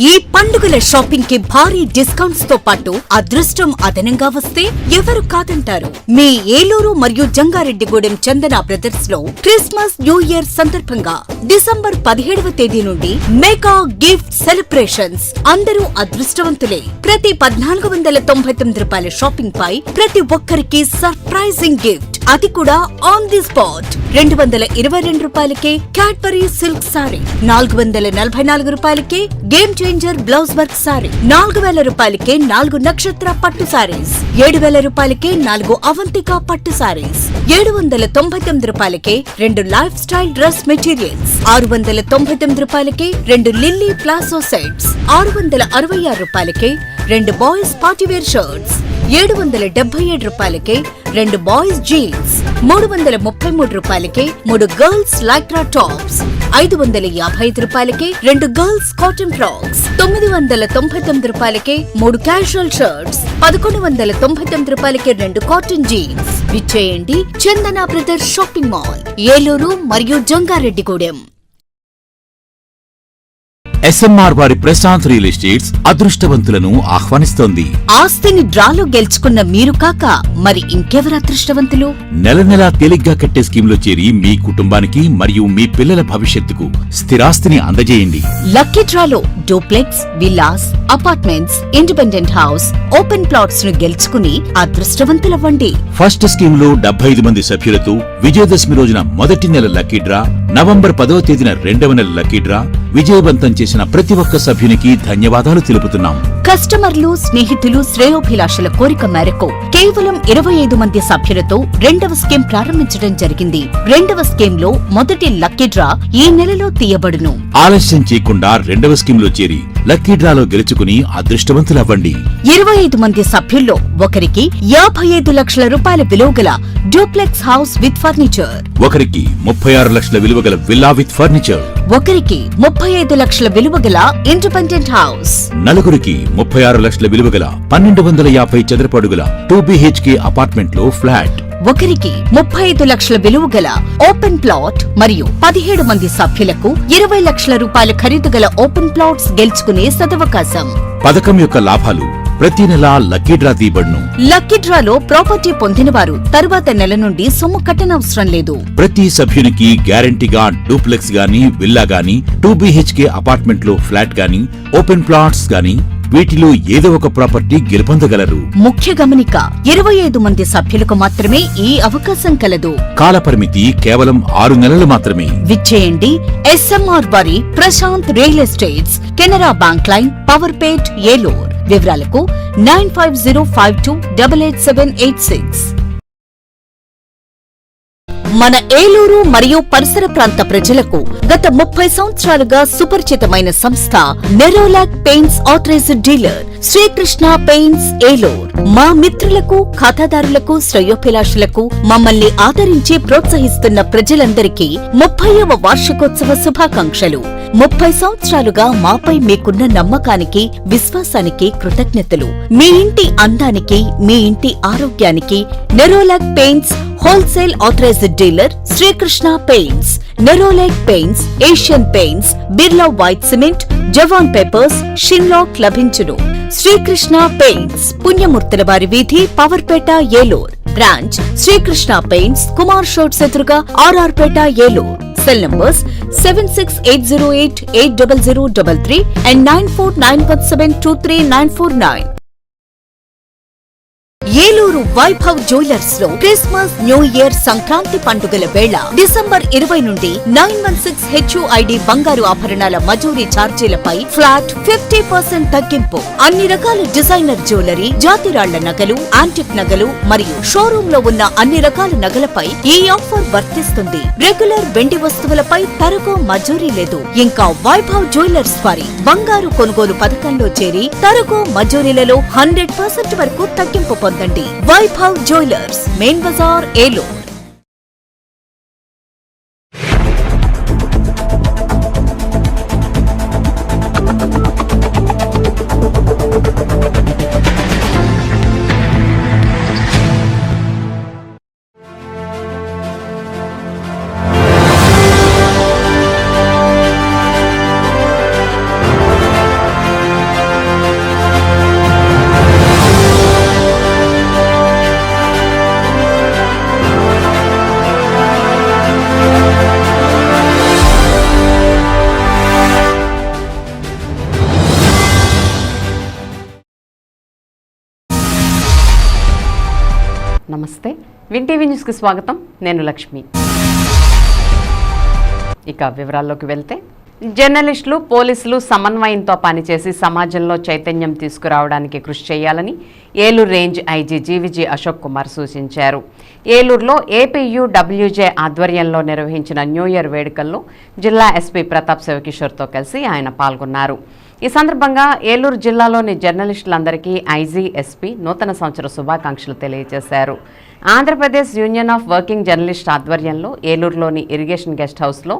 ఈ పండుగల షాపింగ్ కి భారీ డిస్కౌంట్స్ తో పాటు అదృష్టం అదనంగా వస్తే ఎవరు కాదంటారు. మీ ఏలూరు మరియు జంగారెడ్డిగూడెం చందన బ్రదర్స్ లో క్రిస్మస్ న్యూ ఇయర్ సందర్భంగా డిసెంబర్ 17వ తేదీ నుండి మెగా గిఫ్ట్ సెలబ్రేషన్స్. అందరూ అదృష్టవంతులే. ప్రతి 1499 రూపాయల షాపింగ్ పై ప్రతి ఒక్కరికి సర్ప్రైజింగ్ గిఫ్ట్, అది కూడా ఆన్ ది స్పాట్. 222 రూపాయలకే క్యాడ్బరీ సిల్క్ సారీ, 444 రూపాయలకే game changer blouse work sorry, 4000 రూపాయలకే 4 నక్షత్ర పట్టు సారీస్, 7000 రూపాయలకే 4 అవంతిక పట్టు సారీస్, 799 రూపాయలకే 2 లైఫ్ స్టైల్ డ్రెస్ మెటీరియల్స్, 699 రూపాయలకే 2 లిల్లీ ప్లాసో సెట్స్, 666 రూపాయలకే 2 బాయ్స్ పార్టీవేర్ షర్ట్స్, 777 రూపాయలకే 2 బాయ్స్ జీన్స్, 333 రూపాయలకే 3 గర్ల్స్ లైక్రా టాప్స్, 555 రూపాయలకే 2 గర్ల్స్ కాటన్ ఫ్రాక్స్, 999 రూపాయలకే 3 క్యాజువల్ షర్ట్స్, 1199 రూపాయలకే 2 కాటన్ జీన్స్. విచ్చేయండి చందన బ్రదర్స్ షాపింగ్ మాల్, ఏలూరు మరియు జంగారెడ్డిగూడెం. ఎస్ఎంఆర్ వారి ప్రశాంత్ రియల్ ఎస్టేట్స్ అదృష్టవంతులను ఆహ్వానిస్తోంది. ఆస్తిని డ్రాలో గెలుచుకున్న మీరు కాక మరి ఇంకెవరు అదృష్టవంతులు? నెల నెలా తేలిగ్గా కట్టే స్కీమ్లో చేరి మీ కుటుంబానికి మరియు మీ పిల్లల భవిష్యత్తుకు స్థిరాస్తిని అందజేయండి. లక్కీ డ్రాలో duplex, villas, apartments, independent house, open plots ను గెలుచుకుని అదృష్టవంతులవ్వండి. ఫస్ట్ స్కీమ్ లో 75 మంది సభ్యులతో విజయదశమి రోజున మొదటి నెల లక్కీ డ్రా, నవంబర్ 10వ తేదీన 2వ నెల లక్కీ డ్రా విజయవంతం చేసిన ప్రతి ఒక్క సభ్యునికి ధన్యవాదాలు తెలుపుతున్నాం. కస్టమర్లు, స్నేహితులు, శ్రేయోభిలాషుల కోరిక మేరకు కేవలం 25 మంది సభ్యులతో 2వ స్కీమ్ ప్రారంభించడం జరిగింది. 2వ స్కీమ్ లో మొదటి లక్కీ డ్రా ఈ నెలలో తీయబడును. ఆలస్యం చేయకుండా 2వ స్కీమ్ లో చేరి లక్కీ డ్రాలో గెలుచుకుని అదృష్టవంతులవ్వండి. 25 మంది సభ్యుల్లో ఒకరికి 55 లక్షల రూపాయల విలువగల డూప్లెక్స్ హౌస్ విత్ ఫర్నిచర్, ఒకరికి 36 లక్షల విలువగల విల్లా విత్ ఫర్నిచర్, ఒకరికి 35 లక్షల విలువగల ఇండిపెండెంట్ హౌస్, నలుగురికి 36 లక్షల విలువగల 1250 చదరపు అడుగుల 2BHK అపార్ట్మెంట్ లో ఫ్లాట్, ఒకరికి 35 లక్షల విలువగల ఓపెన్ ప్లాట్ మరియు 17 మంది సభ్యులకు 20 లక్షల రూపాయల ఖరీదు గల ఓపెన్ ప్లాట్స్ గెలుచుకునే సదవకాశం. పథకం యొక్క లాభాలు ప్రతి నెలా లక్కీ డ్రా తీయబడును. లక్కీ డ్రాలో ప్రాపర్టీ పొందినవారు తరువాత నెల నుండి సొమ్ము కట్టనవసరం లేదు. ప్రతి సభ్యునికి గ్యారంటీగా డూప్లెక్స్ గాని, విల్లా గాని, 2BHK అపార్ట్మెంట్ లో ఫ్లాట్ గాని, ఓపెన్ ప్లాట్స్ గాని, వీటిలో ఏదో ఒక ప్రాపర్టీ గెలుపొందగలరు. ముఖ్య గమనిక, 25 మంది సభ్యులకు మాత్రమే ఈ అవకాశం కలదు. కాలపరిమితి కేవలం 6 నెలలు మాత్రమే. విచ్చేయండి ఎస్ఎంఆర్ వారి Prashanth real estates, Canara bank line, Powerpet, Eluru. వివరాలకు 9505288786. మన ఏలూరు మరియు పరిసర ప్రాంత ప్రజలకు గత 30 సంవత్సరాలుగా సుపరిచితమైన సంస్థ Nerolac paints authorized dealer Srikrishna paints, Eluru. మా మిత్రులకు, ఖాతాదారులకు, శ్రేయోభిలాషులకు, మమ్మల్ని ఆదరించి ప్రోత్సహిస్తున్న ప్రజలందరికీ 30వ వార్షికోత్సవ శుభాకాంక్షలు. 30 సంవత్సరాలుగా మాపై మీకున్న నమ్మకానికి, విశ్వాసానికి కృతజ్ఞతలు. మీ ఇంటి అందానికి, మీ ఇంటి ఆరోగ్యానికి Nerolac paints wholesale authorised dealer Srikrishna paints. Nerolac paints, Asian paints, Birla white cement, జవాన్ పేపర్స్, షిన్లాక్ లభించును. శ్రీకృష్ణ పెయింట్స్, పుణ్యమూర్తుల వారి వీధి, పవర్పేట, ఏలూరు. బ్రాంచ్ శ్రీకృష్ణ పెయింట్స్, కుమార్ షోట్స్ ఎదురుగా, RR Peta, Eluru. Cell numbers 7680880033 and 9491723949. Eluru Vaibhav jewellers లో క్రిస్మస్, న్యూ ఇయర్, సంక్రాంతి పండుగల వేళ డిసెంబర్ 20 నుండి 916 HUID బంగారు ఆభరణాల మజూరీ ఛార్జీలపై ఫ్లాట్ 50% తగ్గింపు. అన్ని రకాల డిజైనర్ జ్యువెలరీ, జాతిరాళ్ల నగలు, యాంటిక్ నగలు మరియు షోరూమ్ లో ఉన్న అన్ని రకాల నగలపై ఈ ఆఫర్ వర్తిస్తుంది. రెగ్యులర్ వెండి వస్తువులపై తరుగు మజూరీ లేదు. ఇంకా వైభవ్ జ్యువెలర్స్ వారి బంగారు కొనుగోలు పథకంలో చేరి తరుగు మజూరీలలో 100% వరకు తగ్గింపు పొందండి. Vaibhav jewellers, main bazaar, Eluru. Win TV న్యూస్కి స్వాగతం. నేను లక్ష్మి. ఇక వివరాల్లోకి వెళ్తే, జర్నలిస్టులు, పోలీసులు సమన్వయంతో పనిచేసి సమాజంలో చైతన్యం తీసుకురావడానికి కృషి చేయాలని Eluru range IG GVG Ashok Kumar సూచించారు. ఏలూరులో ఏపీయూడబ్ల్యూజే ఆధ్వర్యంలో నిర్వహించిన న్యూ ఇయర్ వేడుకల్లో జిల్లా ఎస్పీ ప్రతాప్ శివకిషోర్తో కలిసి ఆయన పాల్గొన్నారు. ఈ సందర్భంగా ఏలూరు జిల్లాలోని జర్నలిస్టులందరికీ ఐజీ, ఎస్పీ నూతన సంవత్సర శుభాకాంక్షలు తెలియజేశారు. Andhra Pradesh union of working journalist ఆధ్వర్యంలో ఏలూరులోని ఇరిగేషన్ గెస్ట్ హౌస్లో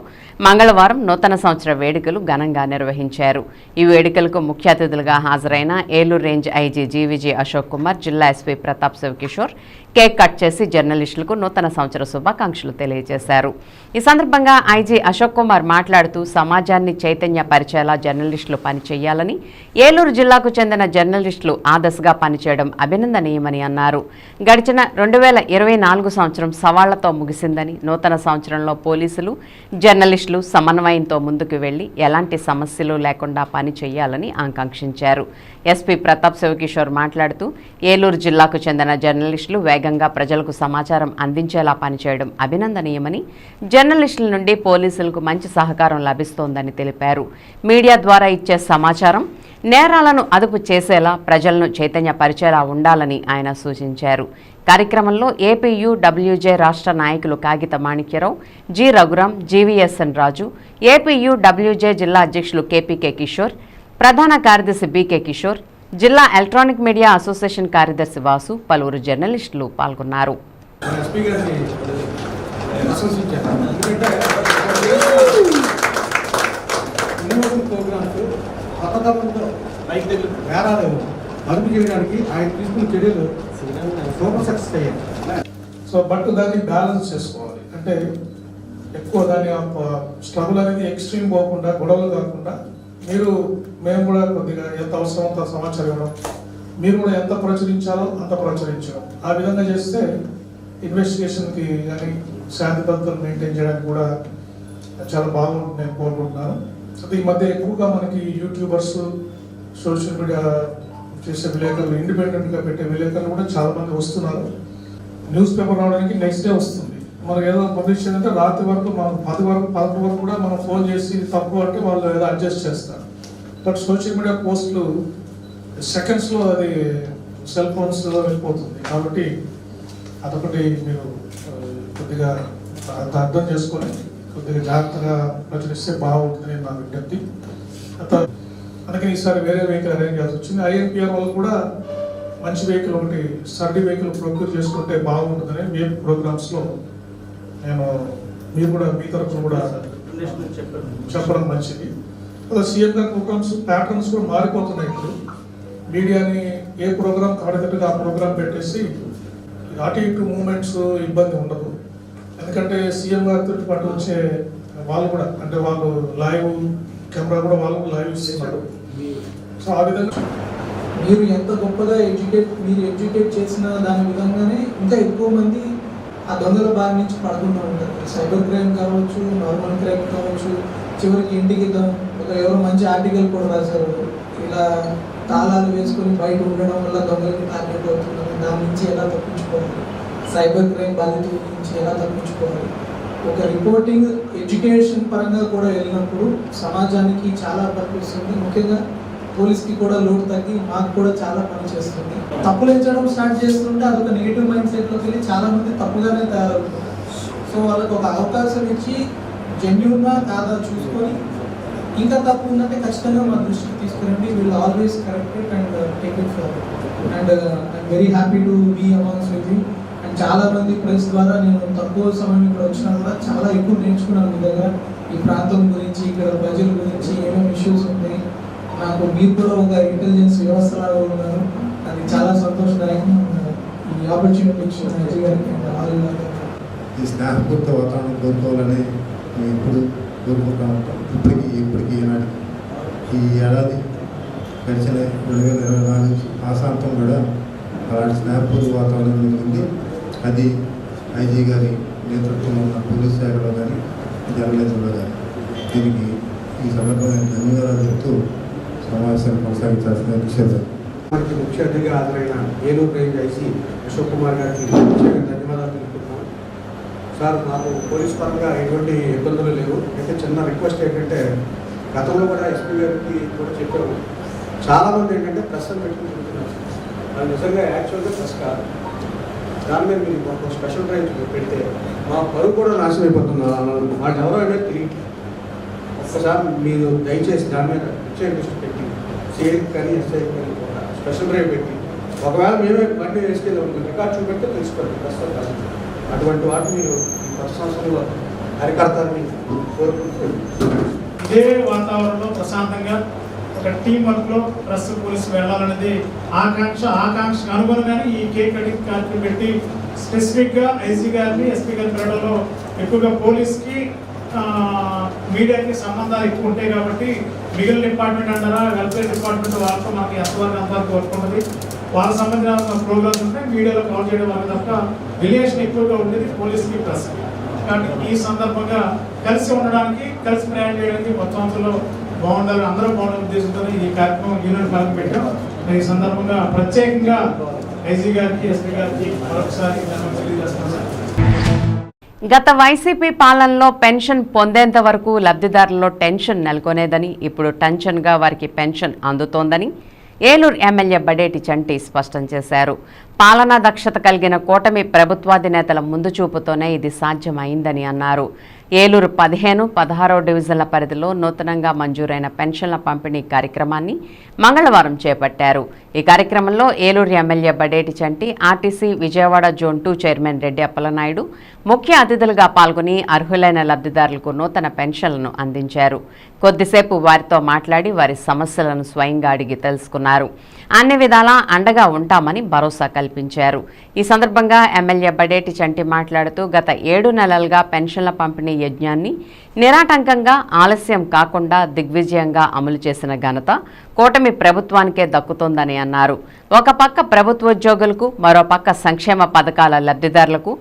మంగళవారం నూతన సంవత్సర వేడుకలు ఘనంగా నిర్వహించారు. ఈ వేడుకలకు ముఖ్య అతిథులుగా హాజరైన Eluru range IG GVG Ashok Kumar, జిల్లా SP Pratap Shiva Kishore cake cut చేసి జర్నలిస్టులకు నూతన సంవత్సర శుభాకాంక్షలు తెలియజేశారు. ఈ సందర్భంగా ఐజీ అశోక్ కుమార్ మాట్లాడుతూ సమాజాన్ని చైతన్యపరిచేలా జర్నలిస్టులు పనిచేయాలని, ఏలూరు జిల్లాకు చెందిన జర్నలిస్టులు ఆ దశగా పనిచేయడం అభినందనీయమని అన్నారు. గడిచిన 2024 సంవత్సరం సవాళ్లతో ముగిసిందని, నూతన సంవత్సరంలో పోలీసులు, జర్నలిస్టులు సమన్వయంతో ముందుకు వెళ్లి ఎలాంటి సమస్యలు లేకుండా పని చేయాలని ఆకాంక్షించారు. ఎస్పీ ప్రతాప్ శివకిషోర్ మాట్లాడుతూ ఏలూరు జిల్లాకు చెందిన జర్నలిస్టులు వేగంగా ప్రజలకు సమాచారం అందించేలా పనిచేయడం అభినందనీయమని, జర్నలిస్టుల నుండి పోలీసులకు మంచి సహకారం లభిస్తోందని తెలిపారు. మీడియా ద్వారా ఇచ్చే సమాచారం నేరాలను అదుపు చేసేలా, ప్రజలను చైతన్యపరిచేలా ఉండాలని ఆయన సూచించారు. కార్యక్రమంలో ఏపీయూడబ్ల్యూజే రాష్ట్ర నాయకులు కాగిత మాణిక్యరావు, జి రఘురాం, జీవీఎస్ఎన్ రాజు, ఏపీయూడబ్ల్యూజే జిల్లా అధ్యక్షులు కేపీకే కిషోర్, ప్రధాన కార్యదర్శి బీకే కిషోర్, జిల్లా ఎలక్ట్రానిక్ మీడియా అసోసియేషన్ కార్యదర్శి వాసు, పలువురు జర్నలిస్టులు పాల్గొన్నారు. అదుపు చేయడానికి ఆయన తీసుకున్న చర్యలు సూపర్ సక్సెస్ అయ్యాయి. సో బట్ దాన్ని బ్యాలెన్స్ చేసుకోవాలి. అంటే ఎక్కువ దాని స్ట్రగుల్ అనేది ఎక్స్ట్రీమ్ పోకుండా, గొడవలు కాకుండా మేము కూడా కొద్దిగా ఎంత అవసరం అంత సమాచారం ఇవ్వడం, మీరు కూడా ఎంత ప్రచురించాలో అంత ప్రచురించడం, ఆ విధంగా చేస్తే ఇన్వెస్టిగేషన్కి కానీ శాంతి భద్రతలు మెయింటైన్ చేయడానికి కూడా చాలా బాగుంటుంది నేను కోరుకుంటున్నాను. అయితే ఈ మధ్య ఎక్కువగా మనకి యూట్యూబర్స్, సోషల్ మీడియా చేసే విలేకరులు, ఇండిపెండెంట్గా పెట్టే విలేకరులు కూడా చాలా మంది వస్తున్నారు. న్యూస్ పేపర్ రావడానికి నెక్స్ట్ డే వస్తుంది. మనకు ఏదో పబ్లిష్ చేయాలంటే రాత్రి వరకు, మనం 10 వరకు 11 వరకు కూడా మనం ఫోన్ చేసి తప్పు అంటే వాళ్ళు ఏదో అడ్జస్ట్ చేస్తారు. బట్ సోషల్ మీడియా పోస్టులు సెకండ్స్లో అది సెల్ ఫోన్స్లో వెళ్ళిపోతుంది. కాబట్టి అదొకటి మీరు కొద్దిగా అర్థం చేసుకొని కొద్దిగా జాగ్రత్తగా ప్రచురిస్తే బాగుంటుంది నా విజ్ఞప్తి. అందుకని ఈసారి వేరే వెహికల్ అరేంజ్ చేయాల్సి వచ్చింది. ఐఎన్పిఆర్ వాళ్ళు కూడా మంచి వెహికల్ ఒకటి, స్టడీ వెహికల్ ప్రొక్యూర్ చేసుకుంటే బాగుంటుందని వేప్ ప్రోగ్రామ్స్లో నేను మీరు కూడా మీ తరఫున కూడా చెప్పడం మంచిది. అలా సీఎం గారి ప్రోగ్రామ్స్ ప్యాటర్న్స్ కూడా మారిపోతున్నాయి. ఇప్పుడు మీడియాని ఏ ప్రోగ్రామ్ కాడగట్టుగా ఆ ప్రోగ్రామ్ పెట్టేసి అటు ఇటు మూమెంట్స్ ఇబ్బంది ఉండదు. ఎందుకంటే సీఎం గారితో పాటు వచ్చే వాళ్ళు కూడా, అంటే వాళ్ళు లైవ్ కెమెరా కూడా వాళ్ళు లైవ్ ఇస్తున్నారు. సో ఆ విధంగా మీరు ఎంత గొప్పగా ఎడ్యుకేట్ చేసిన దాని విధంగానే ఇంకా ఎక్కువ మంది ఆ దొంగల బారి నుంచి పడుకుంటూ ఉంటారు. సైబర్ క్రైమ్ కావచ్చు, నార్మల్ క్రైమ్ కావచ్చు, చివరికి ఇంటికి ఎవరో మంచి ఆర్టికల్ కూడా రాశారు, ఇలా తాళాలు వేసుకొని బయట ఉండడం వల్ల దొంగలకి టార్గెట్ అవుతున్నారు, దాని నుంచి ఎలా తప్పించుకోవాలి, సైబర్ క్రైమ్ బాధితుల నుంచి ఎలా తప్పించుకోవాలి. ఒక రిపోర్టింగ్ ఎడ్యుకేషన్ పరంగా కూడా వెళ్ళినప్పుడు సమాజానికి చాలా పనిచేస్తుంది. ముఖ్యంగా పోలీస్కి కూడా లోటు తగ్గి మాకు కూడా చాలా పని చేస్తుంది. తప్పులు ఎంచడం స్టార్ట్ చేస్తుంటే అదొక నెగిటివ్ మైండ్ సెట్లోకి వెళ్ళి చాలామంది తప్పుగానే తయారవుతున్నారు. సో వాళ్ళకి ఒక అవకాశం ఇచ్చి జెన్యూన్గా కాదా చూసుకొని, ఇంకా తప్పు ఉందంటే ఖచ్చితంగా మా దృష్టికి తీసుకురండి. Will always correct it and take it forward. And I'm very happy to be amongst with you. And చాలా మంది ప్రెస్ ద్వారా నేను తక్కువ సమయం ఇక్కడ వచ్చినా కూడా చాలా ఎక్కువ నేర్చుకున్నాను మీ దగ్గర, ఈ ప్రాంతం గురించి, ఇక్కడ ప్రజల గురించి ఏమేమి ఇష్యూస్ ఉన్నాయి. నాకు మీరు కూడా ఒక ఇంటెలిజెన్స్ వ్యవస్థలాగా ఉన్నారు. అది చాలా సంతోషదాయకంగా ఉన్నారు. ఈ ఆపర్చునిటీ ఇచ్చిన అజయ్ గారికి ఈ స్నేహపూర్త వాతావరణం కోరుకోవాలని మేము ఎప్పుడు కోరుకుంటూ ఉంటాం. ఇప్పటికీ ఈనాడు ఈ ఏడాది గడిచిన 2024 ఆశాంతం కూడా అలాంటి స్నేహపూర్వ వాతావరణం ఉంది. అది ఐజీ గారి నేతృత్వంలో ఉన్న పోలీస్ శాఖలో కానీ, జర్నలిజంలో కానీ. దీనికి ఈ సందర్భంగా ధన్యవాదాలు చెప్తూ సమావేశాన్ని కొనసాగించాల్సిన విషయాలు. మనకి ముఖ్య అతిథిగా హాజరైన ఏలూరు రేంజ్ ఐసీ అశోక్ కుమార్ గారికి ధన్యవాదాలు సార్ నాకు పోలీస్ పరంగా ఎటువంటి ఇబ్బందులు లేవు. అయితే చిన్న రిక్వెస్ట్ ఏంటంటే, గతంలో కూడా ఎస్పీ గారికి కూడా చెప్పాము, చాలామంది ఏంటంటే ప్రెస్ పెట్టుకుని చెప్తున్నారు. అది నిజంగా యాక్చువల్గా ప్రెస్ కాదు. దాని మీద మీరు ఒక స్పెషల్ డ్రైవ్ పెడితే మా పరువు కూడా నాశనం అయిపోతుంది. వాళ్ళు ఎవరో అనేది తెలియట్లేదు. ఒక్కసారి మీరు దయచేసి దాని మీద విషయం లిస్ట్ పెట్టి సిఐకి కానీ ఎస్ఐకి కానీ ఒక స్పెషల్ డ్రైవ్ పెట్టి, ఒకవేళ మేమే బండి వేసుకెళ్ళి రికార్డ్ చూపెడితే తెలుసుకోండి ప్రస్తుతం కాదు. అటువంటి వాటిని మీరు ఈ కొత్త సంవత్సరంలో అరికడతారని కోరుకుంటున్నాను. ఇదే వాతావరణంలో ప్రశాంతంగా ఒక టీం వర్క్లో ప్రెస్ పోలీసు వెళ్ళాలనేది ఆకాంక్షకు అనుగుణంగానే ఈ కేక్ కటింగ్ కార్యక్రమం పెట్టి స్పెసిఫిక్గా ఐజీ గారిని ఎస్పీ గారి పిల్లలలో ఎక్కువగా పోలీస్కి మీడియాకి సంబంధాలు ఎక్కువ ఉంటాయి కాబట్టి మిగిలిన డిపార్ట్మెంట్ అంటారా వెల్ఫేర్ డిపార్ట్మెంట్ వాళ్ళతో మనకి అంతవరకు వర్క్ ఉంటుంది. వాళ్ళ సంబంధించిన ప్రోగ్రామ్స్ ఉంటే మీడియాలో కవర్ చేయడం వల్ల తప్ప రిలేషన్ ఎక్కువగా ఉండేది పోలీస్కి ప్రెస్కి. కాబట్టి ఈ సందర్భంగా కలిసి ఉండడానికి, కలిసి ప్రయాణం చేయడానికి మొత్తం అంతలో బాగుండాలి, అందరూ బాగుండాలని ఉద్దేశంతో ఈ కార్యక్రమం యూనియన్ పార్క్ పెట్టాం. ఈ సందర్భంగా ప్రత్యేకంగా ఐజీ గారికి ఎస్పీ గారికి మరొకసారి తెలియజేస్తాం సార్. గత వైసీపీ పాలనలో పెన్షన్ పొందేంత వరకు లబ్ధిదారుల్లో టెన్షన్ నెలకొనేదని, ఇప్పుడు టెన్షన్గా వారికి పెన్షన్ అందుతోందని ఏలూరు ఎమ్మెల్యే బడేటి చంటి స్పష్టం చేశారు. పాలనా దక్షత కలిగిన కూటమి ప్రభుత్వాధినేతల ముందు చూపుతోనే ఇది సాధ్యమైందని అన్నారు. ఏలూరు 15, 16 డివిజన్ల పరిధిలో నూతనంగా మంజూరైన పెన్షన్ల పంపిణీ కార్యక్రమాన్ని మంగళవారం చేపట్టారు. ఈ కార్యక్రమంలో Eluru MLA Badeti Chanti, RTC Vijayawada zone 2 chairman Reddy Appalanaidu ముఖ్య అతిథులుగా పాల్గొని అర్హులైన లబ్ధిదారులకు నూతన పెన్షన్లను అందించారు. కొద్దిసేపు వారితో మాట్లాడి వారి సమస్యలను స్వయంగా అడిగి తెలుసుకున్నారు. అన్ని విధాలా అండగా ఉంటామని భరోసా కల్పించారు. ఈ సందర్భంగా ఎమ్మెల్యే బడేటి చంటి మాట్లాడుతూ గత 7 నెలలుగా పెన్షన్ల పంపిణీ యజ్ఞాన్ని నిరాటంకంగా, ఆలస్యం కాకుండా దిగ్విజయంగా అమలు చేసిన ఘనత కూటమి ప్రభుత్వానికే దక్కుతోందని అన్నారు. ఒక పక్క ప్రభుత్వోద్యోగులకు, మరో పక్క సంక్షేమ పథకాల లబ్ధిదారులకు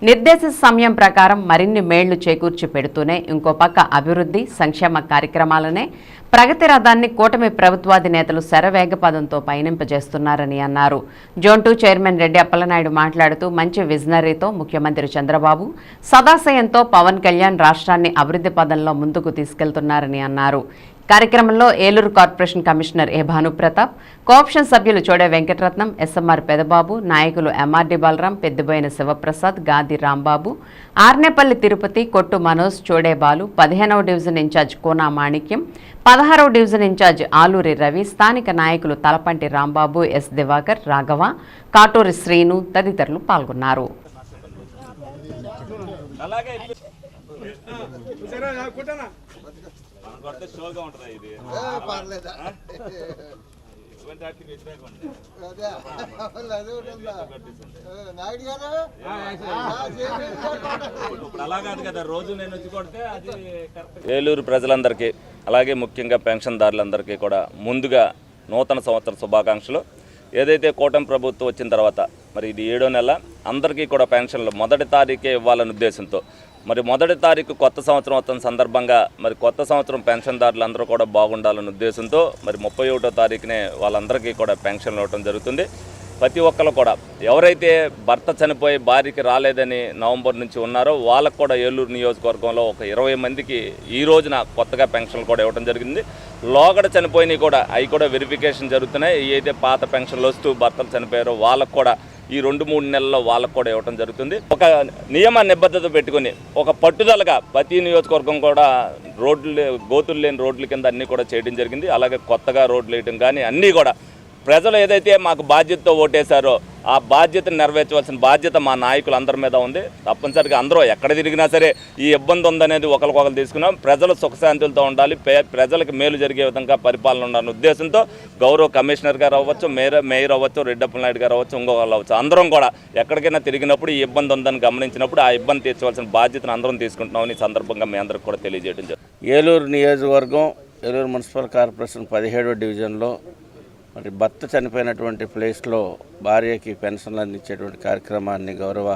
నిర్దేశిత సమయం ప్రకారం మరిన్ని మేళ్లు చేకూర్చి పెడుతూనే ఇంకో పక్క అభివృద్ధి, సంక్షేమ కార్యక్రమాలనే ప్రగతి రథాన్ని కూటమి ప్రభుత్వాధినేతలు శరవేగపదంతో పయనింపజేస్తున్నారని అన్నారు. జోన్ 2 చైర్మన్ రెడ్డి అప్పలనాయుడు మాట్లాడుతూ మంచి విజనరీతో ముఖ్యమంత్రి చంద్రబాబు సదాశయంతో పవన్ కళ్యాణ్ రాష్ట్రాన్ని అభివృద్ధి పదంలో ముందుకు తీసుకెళ్తున్నారని అన్నారు. కార్యక్రమంలో ఏలూరు కార్పొరేషన్ కమిషనర్ ఏ భానుప్రతాప్, కోఆప్షన్ సభ్యులు చోడే వెంకటరత్నం, ఎస్ఎంఆర్ పెదబాబు, నాయకులు ఎంఆర్డి బలరాం, పెద్దిబోయిన శివప్రసాద్, గాది రాంబాబు, ఆర్నేపల్లి తిరుపతి, కొట్టు మనోజ్, చోడే బాలు, 15వ డివిజన్ ఇన్ఛార్జ్ కోనా మాణిక్యం, 16వ డివిజన్ ఇన్ఛార్జ్ ఆలూరి రవి, స్థానిక నాయకులు తలపంటి రాంబాబు, ఎస్ దివాకర్, రాఘవ, కాటూరి శ్రీను తదితరులు పాల్గొన్నారు. ఏలూరు ప్రజలందరికీ, అలాగే ముఖ్యంగా పెన్షన్దారులందరికీ కూడా ముందుగా నూతన సంవత్సర శుభాకాంక్షలు. ఏదైతే కూటమి ప్రభుత్వం వచ్చిన తర్వాత మరి ఇది 7వ నెల, అందరికీ కూడా పెన్షన్లు మొదటి తారీఖే ఇవ్వాలనే ఉద్దేశంతో మరి మొదటి తారీఖు కొత్త సంవత్సరం అవుతున్న సందర్భంగా మరి కొత్త సంవత్సరం పెన్షన్దారులు అందరూ కూడా బాగుండాలనే ఉద్దేశంతో మరి 31వ తారీఖునే వాళ్ళందరికీ కూడా పెన్షన్లు ఇవ్వడం జరుగుతుంది. ప్రతి ఒక్కరు కూడా ఎవరైతే భర్త చనిపోయి భార్యకి రాలేదని నవంబర్ నుంచి ఉన్నారో వాళ్ళకు కూడా ఏలూరు నియోజకవర్గంలో ఒక 20 మందికి ఈ రోజున కొత్తగా పెన్షన్లు కూడా ఇవ్వడం జరిగింది. లోగడ చనిపోయినవి కూడా అవి కూడా వెరిఫికేషన్ జరుగుతున్నాయి. ఏదైతే పాత పెన్షన్లు వస్తూ భర్తలు చనిపోయారో వాళ్ళకు కూడా ఈ 2-3 నెలల్లో వాళ్ళకు కూడా ఇవ్వడం జరుగుతుంది. ఒక నియమ నిబద్ధత పెట్టుకుని ఒక పట్టుదలగా ప్రతి నియోజకవర్గం కూడా గోతులు లేని రోడ్ల కింద అన్నీ కూడా చేయడం జరిగింది. అలాగే కొత్తగా రోడ్లు వేయడం కానీ అన్నీ కూడా ప్రజలు ఏదైతే మాకు బాధ్యతతో ఓటేశారో ఆ బాధ్యతను నెరవేర్చవలసిన బాధ్యత మా నాయకులందరి మీద ఉంది. తప్పనిసరిగా అందరూ ఎక్కడ తిరిగినా సరే ఈ ఇబ్బంది ఉందనేది ఒకరికొకరు తీసుకున్నాం. ప్రజలు సుఖశాంతులతో ఉండాలి, ప్రజలకు మేలు జరిగే విధంగా పరిపాలన ఉండాలనే ఉద్దేశంతో గౌరవ కమిషనర్ గారు అవ్వచ్చు, మేయర్ అవ్వచ్చు, రెడ్డప్పలనాయుడు గారు అవ్వచ్చు, ఇంకొకరు అవ్వచ్చు, అందరం కూడా ఎక్కడికైనా తిరిగినప్పుడు ఈ ఇబ్బంది ఉందని గమనించినప్పుడు ఆ ఇబ్బంది తీర్చవలసిన బాధ్యతను అందరం తీసుకుంటున్నామని ఈ సందర్భంగా మీ అందరికి కూడా తెలియజేయడం జరిగింది. ఏలూరు నియోజకవర్గం, ఏలూరు మున్సిపల్ కార్పొరేషన్ 17వ డివిజన్లో మరి భర్త చనిపోయినటువంటి ప్లేస్లో భార్యకి పెన్షన్లు అందించేటువంటి కార్యక్రమాన్ని గౌరవ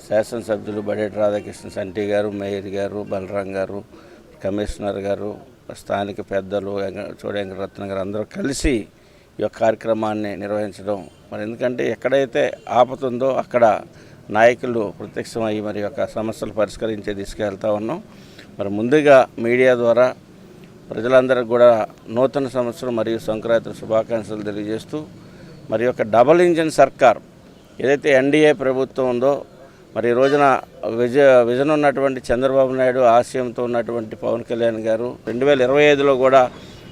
శాసనసభ్యులు బడేటి రాధాకృష్ణ సంటి గారు, మేయర్ గారు, బలరాం గారు, కమిషనర్ గారు, స్థానిక పెద్దలు చోడే వెంకటరత్న గారు అందరూ కలిసి ఈ యొక్క కార్యక్రమాన్ని నిర్వహించడం. మరి ఎందుకంటే ఎక్కడైతే ఆపతుందో అక్కడ నాయకులు ప్రత్యక్షమయ్యి మరి యొక్క సమస్యలు పరిష్కరించే తీసుకెళ్తా ఉన్నాం. మరి ముందుగా మీడియా ద్వారా ప్రజలందరికీ కూడా నూతన సంవత్సరం మరియు సంక్రాంతి శుభాకాంక్షలు తెలియజేస్తూ మరి యొక్క డబుల్ ఇంజిన్ సర్కార్ ఏదైతే ఎన్డీఏ ప్రభుత్వం ఉందో మరి ఈ రోజున విజన్ ఉన్నటువంటి చంద్రబాబు నాయుడు ఆశయంతో ఉన్నటువంటి పవన్ కళ్యాణ్ గారు 2025లో కూడా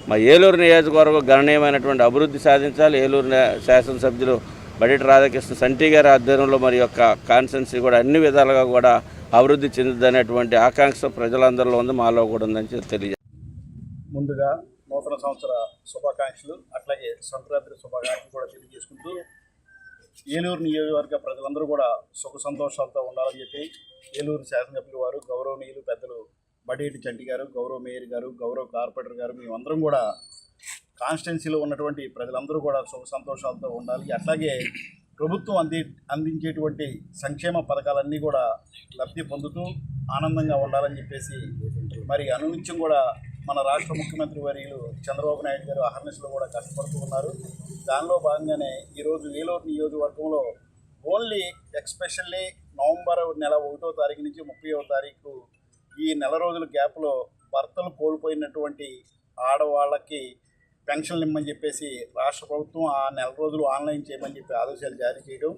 మా ఏలూరు నియోజకవర్గం గణనీయమైనటువంటి అభివృద్ధి సాధించాలి. ఏలూరు శాసనసభ్యులు బడేటి రాధాకృష్ణ సంటి గారి ఆధ్వర్యంలో మరి యొక్క కాన్స్టిట్యున్సీ కూడా అన్ని విధాలుగా కూడా అభివృద్ధి చెందుదనేటువంటి ఆకాంక్ష ప్రజలందరిలో ఉంది, మాలో కూడా ఉందని తెలియజేస్తారు. ముందుగా నూతన సంవత్సర శుభాకాంక్షలు అట్లాగే సంక్రాంతి శుభాకాంక్షలు కూడా తెలియజేసుకుంటూ ఏలూరు నియోజకవర్గ ప్రజలందరూ కూడా సుఖ సంతోషాలతో ఉండాలని చెప్పి ఏలూరు శాసనసభ్యులు వారు గౌరవనీయులు పెద్దలు బడేటి చంటి గారు, గౌరవ మేయర్ గారు, గౌరవ కార్పొరేటర్ గారు, మేమందరం కూడా కాన్స్టిట్యున్సీలో ఉన్నటువంటి ప్రజలందరూ కూడా సుఖ సంతోషాలతో ఉండాలి. అట్లాగే ప్రభుత్వం అందించేటువంటి సంక్షేమ పథకాలన్నీ కూడా లబ్ధి పొందుతూ ఆనందంగా ఉండాలని చెప్పేసి మరి అనునిత్యం కూడా మన రాష్ట్ర ముఖ్యమంత్రి వర్యులు చంద్రబాబు నాయుడు గారు అహర్నిశలు కూడా కష్టపడుతూ ఉన్నారు. దానిలో భాగంగానే ఈరోజు ఏలూరు నియోజకవర్గంలో ఓన్లీ ఎక్స్పెషల్లీ నవంబర్ నెల 1వ తారీఖు నుంచి 30వ తారీఖు ఈ నెల రోజుల గ్యాప్లో భర్తలు కోల్పోయినటువంటి ఆడవాళ్ళకి పెన్షన్లు ఇమ్మని చెప్పేసి రాష్ట్ర ప్రభుత్వం ఆ నెల రోజులు ఆన్లైన్ చేయమని చెప్పి ఆదేశాలు జారీ చేయడం,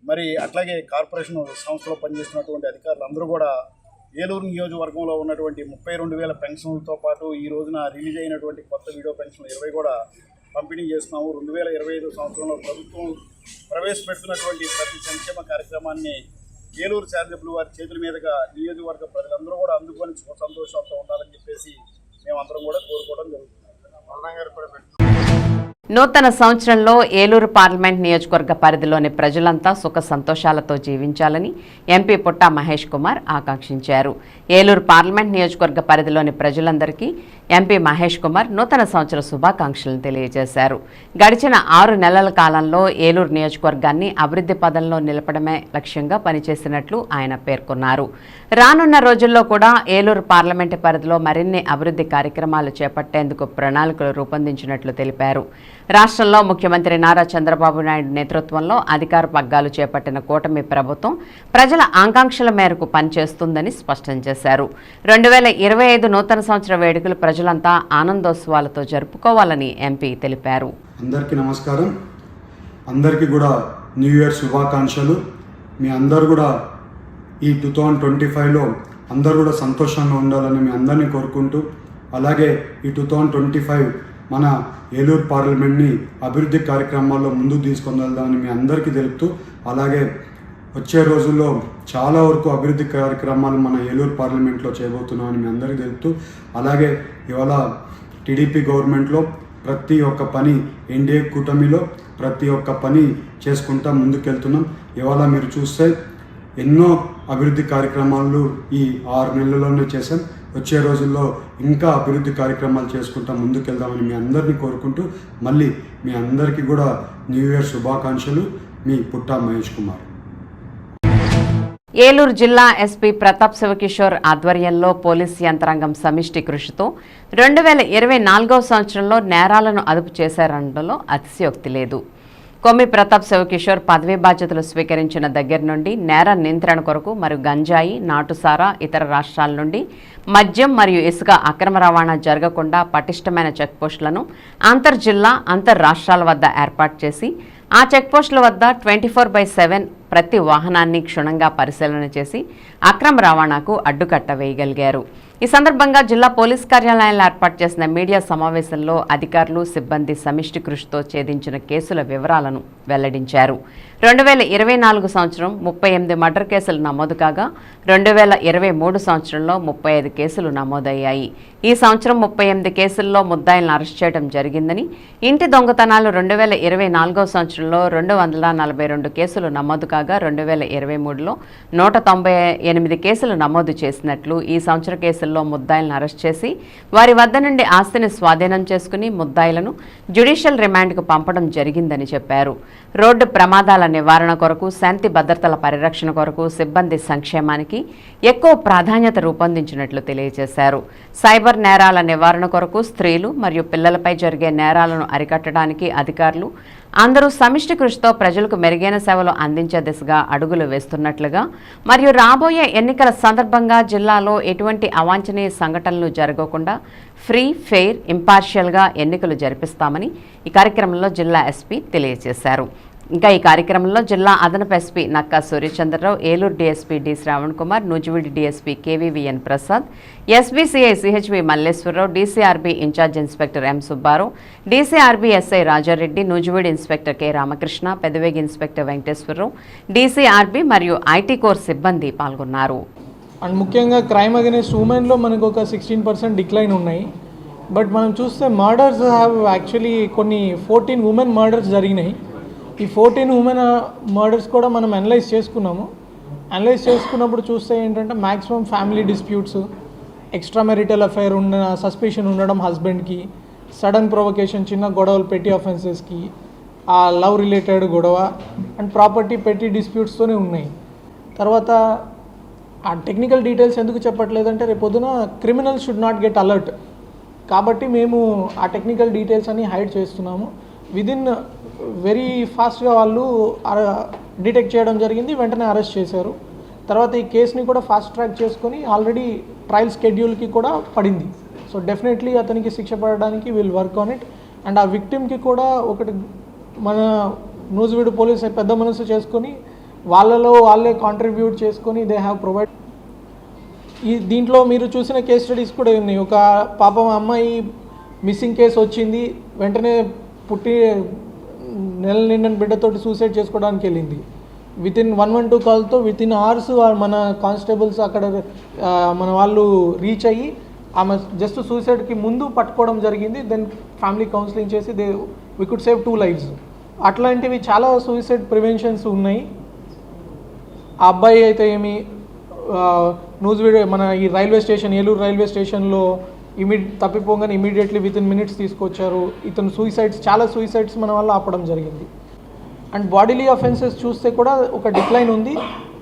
మరి అట్లాగే కార్పొరేషన్ సంస్థలో పనిచేస్తున్నటువంటి అధికారులు అందరూ కూడా ఏలూరు నియోజకవర్గంలో ఉన్నటువంటి 32,000 పెన్షన్లతో పాటు ఈ రోజున రిలీజ్ అయినటువంటి కొత్త వీడియో పెన్షన్లు 20 కూడా పంపిణీ చేస్తున్నాము. 2025 సంవత్సరంలో ప్రభుత్వం ప్రవేశపెడుతున్నటువంటి ప్రతి సంక్షేమ కార్యక్రమాన్ని ఏలూరు శాసనసభ్యులు వారి చేతుల మీదుగా నియోజకవర్గ ప్రజలందరూ కూడా అందుకొని సుఖ సంతోషాలతో ఉండాలని చెప్పేసి మేమందరం కూడా కోరుకోవడం జరుగుతుంది. నూతన సంవత్సరంలో ఏలూరు పార్లమెంట్ నియోజకవర్గ పరిధిలోని ప్రజలంతా సుఖ సంతోషాలతో జీవించాలని ఎంపీ పుట్టా మహేష్ కుమార్ ఆకాంక్షించారు. ఏలూరు పార్లమెంట్ నియోజకవర్గ పరిధిలోని ప్రజలందరికీ ఎంపీ మహేష్ కుమార్ నూతన సంవత్సర శుభాకాంక్షలను తెలియజేశారు. గడిచిన 6 నెలల కాలంలో ఏలూరు నియోజకవర్గాన్ని అభివృద్ధి పదంలో నిలపడమే లక్ష్యంగా పనిచేసినట్లు ఆయన పేర్కొన్నారు. రానున్న రోజుల్లో కూడా ఏలూరు పార్లమెంటు పరిధిలో మరిన్ని అభివృద్ధి కార్యక్రమాలు చేపట్టేందుకు ప్రణాళికలు రూపొందించినట్లు తెలిపారు. రాష్ట్రంలో ముఖ్యమంత్రి నారా చంద్రబాబు నాయుడు నేతృత్వంలో అధికార పగ్గాలు చేపట్టిన కూటమి ప్రభుత్వం ప్రజల ఆకాంక్షల మేరకు పనిచేస్తుందని స్పష్టం చేశారు. 2025 నూతన సంవత్సర వేడుకలు ప్రజలంతా ఆనందోత్సవాలతో జరుపుకోవాలని ఎంపీ తెలిపారు. అందరికీ నమస్కారం. అందరికీ కూడా న్యూ ఇయర్ శుభాకాంక్షలు. మీ అందరూ కూడా ఈ 2025లో అందరూ కూడా సంతోషంగా ఉండాలని మీ అందరినీ కోరుకుంటూ, అలాగే ఈ 2025 మన ఏలూరు పార్లమెంట్ని అభివృద్ధి కార్యక్రమాల్లో ముందుకు తీసుకొని వెళ్దామని మీ అందరికీ తెలుపుతూ, అలాగే వచ్చే రోజుల్లో చాలా వరకు అభివృద్ధి కార్యక్రమాలు మన ఏలూరు పార్లమెంట్లో చేయబోతున్నామని మీ అందరికీ తెలుపుతూ, అలాగే ఇవాళ టీడీపీ గవర్నమెంట్లో ప్రతి ఒక్క పని, ఎన్డీఏ కూటమిలో ప్రతి ఒక్క పని చేసుకుంటా ముందుకెళ్తున్నాం. ఇవాళ మీరు చూస్తే ఎన్నో అభివృద్ధి కార్యక్రమాలు ఈ 6 నెలల్లోనే చేశాం. వచ్చే రోజుల్లో ఇంకా అభివృద్ధి కార్యక్రమాలు చేసుకుంటా ముందుకెళ్దామని మీ అందరినీ కోరుకుంటూ, మళ్ళీ మీ అందరికీ కూడా న్యూ ఇయర్ శుభాకాంక్షలు. మీ పుట్టా మహేష్ కుమార్. ఏలూరు జిల్లా ఎస్పీ ప్రతాప్ శివకిషోర్ ఆధ్వర్యంలో పోలీసు యంత్రాంగం సమిష్టి కృషితో 2024వ సంవత్సరంలో నేరాలను అదుపు చేశారనడంలో అతిశయోక్తి లేదు. కొమ్మి ప్రతాప్ శివకిషోర్ పదవీ బాధ్యతలు స్వీకరించిన దగ్గర నుండి నేర నియంత్రణ కొరకు మరియు గంజాయి, నాటుసారా, ఇతర రాష్ట్రాల నుండి మద్యం మరియు ఇసుక అక్రమ రవాణా జరగకుండా పటిష్టమైన చెక్పోస్టులను అంతర్జిల్లా, అంతర్ రాష్ట్రాల వద్ద ఏర్పాటు చేసి ఆ చెక్పోస్టుల వద్ద 24/7 ప్రతి వాహనాన్ని క్షుణ్ణంగా పరిశీలన చేసి అక్రమ రవాణాకు అడ్డుకట్ట వేయగలిగారు. ఈ సందర్భంగా జిల్లా పోలీస్ కార్యాలయంలో ఏర్పాటు చేసిన మీడియా సమావేశంలో అధికారులు, సిబ్బంది సమిష్టి కృషితో ఛేదించిన కేసుల వివరాలను వెల్లడించారు. 2024 సంవత్సరం 38 మర్డర్ కేసులు నమోదు కాగా 2023 సంవత్సరంలో 35 కేసులు నమోదయ్యాయి. ఈ సంవత్సరం 38 కేసుల్లో ముద్దాయిలను అరెస్ట్ చేయడం జరిగిందని, ఇంటి దొంగతనాలు 2024 సంవత్సరంలో 242 కేసులు నమోదు కాగా 2023లో 198 కేసులు నమోదు చేసినట్లు, ఈ సంవత్సర కేసుల్లో ముద్దాయిలను అరెస్ట్ చేసి వారి వద్ద నుండి ఆస్తిని స్వాధీనం చేసుకుని ముద్దాయిలను జ్యుడిషియల్ రిమాండ్కు పంపడం జరిగిందని చెప్పారు. రోడ్డు ప్రమాదాల నివారణ కొరకు, శాంతి భద్రతల పరిరక్షణ కొరకు, సిబ్బంది సంక్షేమానికి ఎక్కువ ప్రాధాన్యత రూపొందించినట్లు తెలియజేశారు. సైబర్ నేరాల నివారణ కొరకు, స్త్రీలు మరియు పిల్లలపై జరిగే నేరాలను అరికట్టడానికి అధికారులు అందరూ సమిష్టి కృషితో ప్రజలకు మెరుగైన సేవలు అందించే దిశగా అడుగులు వేస్తున్నట్లుగా మరియు రాబోయే ఎన్నికల సందర్భంగా జిల్లాలో ఎటువంటి అవాంఛనీయ సంఘటనలు జరగకుండా ఫ్రీ, ఫెయిర్, ఇంపార్షియల్గా ఎన్నికలు జరిపిస్తామని ఈ కార్యక్రమంలో జిల్లా ఎస్పీ తెలియజేశారు. ఇంకా ఈ కార్యక్రమంలో జిల్లా అదనపు SP Nakka Suryachandrarao, Eluru DSP D Shravan Kumar, Nuzvid DSP KVVN Prasad, SBCI CHV Malleswararao, DCRB incharge inspector M Subbarao, DCRB SI Rajareddy, Nuzvid inspector K Ramakrishna, Pedavegi inspector Venkateswararao, DCRB మరియు ఐటీ కోర్ సిబ్బంది పాల్గొన్నారు. అండ్ ముఖ్యంగా క్రైమ్ అగైనెస్ట్ ఉమెన్లో మనకు ఒక 16% డిక్లైన్ ఉన్నాయి. బట్ మనం చూస్తే మర్డర్స్ హ్యావ్ యాక్చువల్లీ కొన్ని 14 ఉమెన్ మర్డర్స్ జరిగినాయి. ఈ 14 ఉమెన్ మర్డర్స్ కూడా మనం అనలైజ్ చేసుకున్నాము. అనలైజ్ చేసుకున్నప్పుడు చూస్తే ఏంటంటే maximum family disputes, extra marital affair ఉన్న సస్పిషన్ ఉండడం హస్బెండ్కి, సడన్ ప్రొవకేషన్, చిన్న గొడవలు, పెట్టి అఫెన్సెస్కి, ఆ లవ్ రిలేటెడ్ గొడవ అండ్ ప్రాపర్టీ పెట్టి డిస్ప్యూట్స్తోనే ఉన్నాయి. తర్వాత ఆ టెక్నికల్ డీటెయిల్స్ ఎందుకు చెప్పట్లేదంటే రేపొద్దున criminal should not get alert కాబట్టి మేము ఆ టెక్నికల్ డీటెయిల్స్ అన్ని హైడ్ చేస్తున్నాము. విదిన్ వెరీ ఫాస్ట్గా వాళ్ళు డిటెక్ట్ చేయడం జరిగింది, వెంటనే అరెస్ట్ చేశారు. తర్వాత ఈ కేసుని కూడా ఫాస్ట్ ట్రాక్ చేసుకొని ఆల్రెడీ ట్రయల్ స్కెడ్యూల్కి కూడా పడింది. సో డెఫినెట్లీ అతనికి శిక్ష పడడానికి will work on it. And ఆ విక్టిమ్కి కూడా ఒకటి మన నూజివీడు పోలీస్ పెద్ద మనసు చేసుకొని వాళ్ళలో వాళ్ళే కాంట్రిబ్యూట్ చేసుకొని దే హ్యావ్ ప్రొవైడ్. దీంట్లో మీరు చూసిన కేస్ స్టడీస్ కూడా ఉన్నాయి. ఒక పాపం అమ్మాయి మిస్సింగ్ కేసు వచ్చింది, వెంటనే పుట్టి నెల నిండిన బిడ్డతోటి సూసైడ్ చేసుకోవడానికి వెళ్ళింది. వితిన్ 112 కాల్తో వితిన్ అవర్స్ మన కానిస్టేబుల్స్ అక్కడ మన వాళ్ళు రీచ్ అయ్యి ఆమె జస్ట్ సూసైడ్కి ముందు పట్టుకోవడం జరిగింది. దెన్ ఫ్యామిలీ కౌన్సిలింగ్ చేసి వి కుడ్ సేవ్ 2 lives. అట్లాంటివి చాలా సూసైడ్ ప్రివెన్షన్స్ ఉన్నాయి. ఆ అబ్బాయి అయితే ఏమి నూజివీడు మన ఈ రైల్వే స్టేషన్, ఏలూరు రైల్వే స్టేషన్లో తప్పిపోగానే ఇమీడియట్లీ వితిన్ మినిట్స్ తీసుకొచ్చారు. ఇతను చాలా సూసైడ్స్ మన వల్ల ఆపడం జరిగింది. అండ్ బాడీలీ అఫెన్సెస్ చూస్తే కూడా ఒక డిక్లైన్ ఉంది.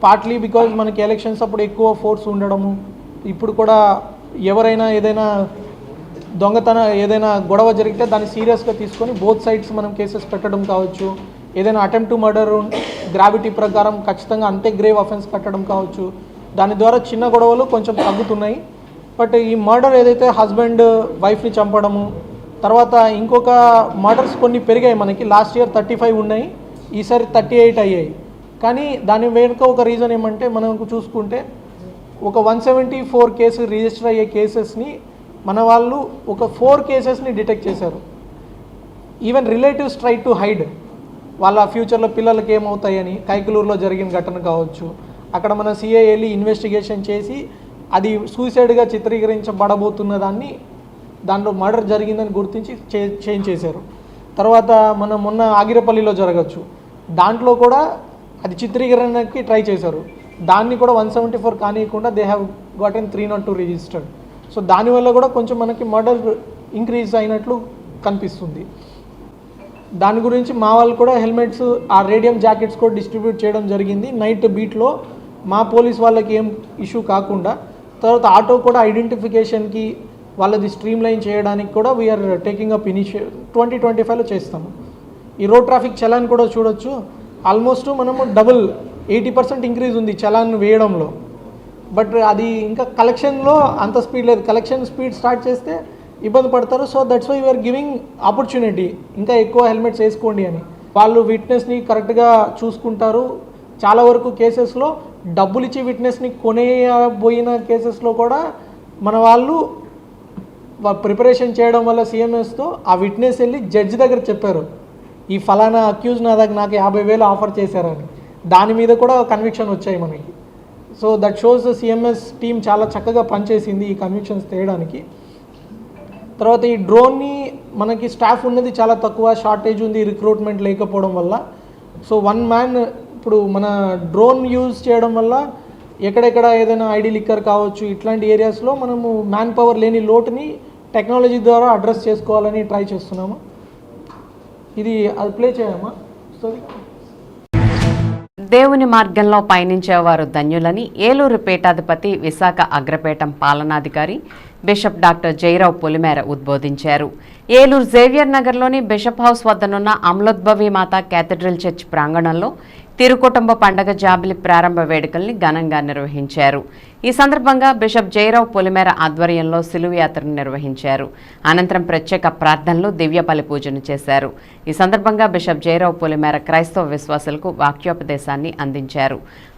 పార్ట్లీ బికాజ్ మనకి ఎలక్షన్స్ అప్పుడు ఎక్కువ ఫోర్స్ ఉండడము, ఇప్పుడు కూడా ఎవరైనా ఏదైనా ఏదైనా గొడవ జరిగితే దాన్ని సీరియస్గా తీసుకొని బోత్ సైడ్స్ మనం కేసెస్ పెట్టడం కావచ్చు, ఏదైనా అటెంప్ట్ టు మర్డర్ గ్రావిటీ ప్రకారం ఖచ్చితంగా అంతే గ్రేవ్ అఫెన్స్ కట్టడం కావచ్చు. దాని ద్వారా చిన్న గొడవలు కొంచెం తగ్గుతున్నాయి. బట్ ఈ మర్డర్ ఏదైతే హస్బెండ్ వైఫ్ని చంపడము, తర్వాత ఇంకొక మర్డర్స్ కొన్ని పెరిగాయి. మనకి లాస్ట్ ఇయర్ 35 ఉన్నాయి, ఈసారి 38 అయ్యాయి. కానీ దాని వెనుక ఒక రీజన్ ఏమంటే మనకు చూసుకుంటే ఒక 174 కేసులు రిజిస్టర్ అయ్యే కేసెస్ని మన వాళ్ళు ఒక 4 కేసెస్ని డిటెక్ట్ చేశారు. Even relatives try to hide వాళ్ళ ఫ్యూచర్లో పిల్లలకి ఏమవుతాయని. కైకలూరులో జరిగిన ఘటన కావచ్చు, అక్కడ మన సిఐ వెళ్ళి ఇన్వెస్టిగేషన్ చేసి అది సూసైడ్గా చిత్రీకరించబడబోతున్న దాంట్లో మర్డర్ జరిగిందని గుర్తించి చేంజ్ చేశారు. తర్వాత మనం మొన్న ఆగిరపల్లిలో జరగచ్చు, దాంట్లో కూడా అది చిత్రీకరణకి ట్రై చేశారు. దాన్ని కూడా 174 కానియకుండా they have gotten 302 registered. So దానివల్ల కూడా కొంచెం మనకి మర్డర్ ఇంక్రీజ్ అయినట్లు కనిపిస్తుంది. దాని గురించి మా వాళ్ళు కూడా హెల్మెట్స్, ఆ రేడియం జాకెట్స్ కూడా డిస్ట్రిబ్యూట్ చేయడం జరిగింది నైట్ బీట్లో, మా పోలీస్ వాళ్ళకి ఏం ఇష్యూ కాకుండా. తర్వాత ఆటో కూడా ఐడెంటిఫికేషన్కి వాళ్ళది స్ట్రీమ్ లైన్ చేయడానికి కూడా వీఆర్ టేకింగ్ అప్ 2025లో చేస్తాము. ఈ రోడ్ ట్రాఫిక్ చలాన్ కూడా చూడొచ్చు, ఆల్మోస్ట్ మనము 80% ఇంక్రీజ్ ఉంది చలాన్ వేయడంలో. బట్ అది ఇంకా కలెక్షన్లో అంత స్పీడ్ లేదు. కలెక్షన్ స్పీడ్ స్టార్ట్ చేస్తే ఇబ్బంది పడతారు. So that's why we're giving opportunity, ఇంకా ఎక్కువ హెల్మెట్స్ వేసుకోండి అని. వాళ్ళు విట్నెస్ని కరెక్ట్గా చూసుకుంటారు. చాలా వరకు కేసెస్లో డబ్బులు ఇచ్చి విట్నెస్ని కొనేయబోయిన కేసెస్లో కూడా మన వాళ్ళు ప్రిపరేషన్ చేయడం వల్ల సిఎంఎస్తో ఆ విట్నెస్ వెళ్ళి జడ్జి దగ్గర చెప్పారు, ఈ ఫలానా అక్యూజ్ నాకు 50,000 ఆఫర్ చేశారని. దాని మీద కూడా కన్విక్షన్ వచ్చాయి మనకి. So that shows CMS team చాలా చక్కగా పనిచేసింది ఈ కన్విక్షన్స్ తేయడానికి. తర్వాత ఈ డ్రోన్ని మనకి స్టాఫ్ ఉన్నది చాలా తక్కువ, షార్టేజ్ ఉంది రిక్రూట్మెంట్ లేకపోవడం వల్ల. సో 1 man ఇప్పుడు మన డ్రోన్ యూజ్ చేయడం వల్ల ఎక్కడెక్కడ ఏదైనా ఐడి లిక్కర్ కావచ్చు ఇట్లాంటి ఏరియాస్లో మనము మ్యాన్ పవర్ లేని లోటుని టెక్నాలజీ ద్వారా అడ్రస్ చేసుకోవాలని ట్రై చేస్తున్నాము. ఇది అది ప్లే చేయమ్మా. దేవుని మార్గంలో పయనించేవారు ధన్యులని ఏలూరు పీఠాధిపతి, విశాఖ అగ్రపీఠం పాలనాధికారి బిషప్ డాక్టర్ జయరావు పొలిమేర ఉద్బోధించారు. ఏలూరు జేవియర్ నగర్లోని బిషప్ హౌస్ వద్దనున్న అమలోద్భవి మాత కేథడ్రల్ చర్చ్ ప్రాంగణంలో తిరుకుటుంబ పండగ జాబిలి ప్రారంభ వేడుకల్ని ఘనంగా నిర్వహించారు. ఈ సందర్భంగా బిషప్ జయరావు పొలిమేర ఆధ్వర్యంలో సిలువ యాత్రను నిర్వహించారు. అనంతరం ప్రత్యేక ప్రార్థనలు, దివ్యబలి పూజను చేశారు. ఈ సందర్భంగా బిషప్ జయరావు పొలిమేర క్రైస్తవ విశ్వాసులకు వాక్యోపదేశాన్ని అందించారు.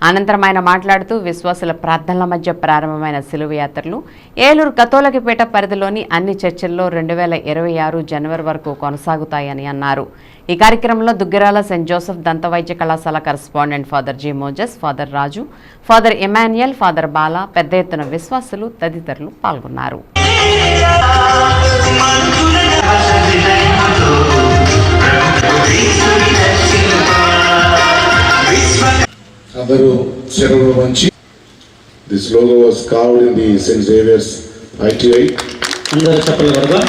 అనంతరం ఆయన మాట్లాడుతూ విశ్వాసుల ప్రార్థనల మధ్య ప్రారంభమైన సిలువ యాత్రలు ఏలూరు కథోలికపేట పరిధిలోని అన్ని చర్చిల్లో 2026 జనవరి వరకు కొనసాగుతాయని అన్నారు. ఈ కార్యక్రమంలో దుగ్గిరాల సెయింట్ జోసెఫ్ దంత వైద్య కళాశాల correspondent father G Moses, father Raju, father Emmanuel, father Bala, పెద్ద ఎత్తున విశ్వాసులు తదితరులు పాల్గొన్నారు. అందరూ శిరలు వంచి this logo was carved in the saint Xavier's ITI. అందరూ చెప్పగలరా?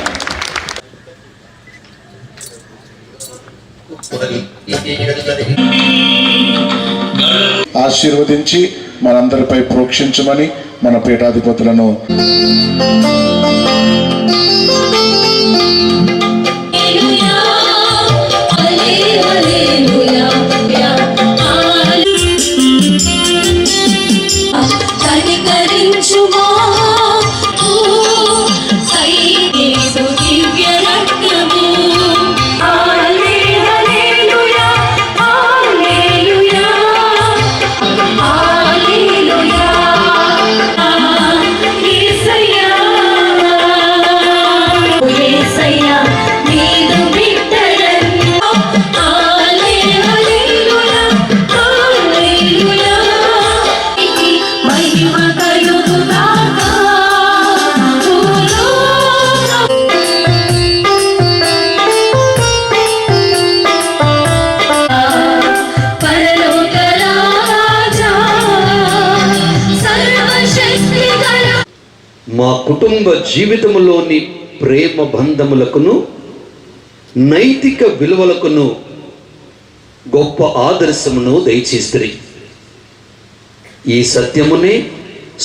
ఆశీర్వదించి మనందరిపై ప్రోక్షించమని మన పీఠాధిపతులను మా కుటుంబ జీవితములోని ప్రేమ బంధములకును నైతిక విలువలకును గొప్ప ఆదర్శమును దయచేస్తుంది. ఈ సత్యమునే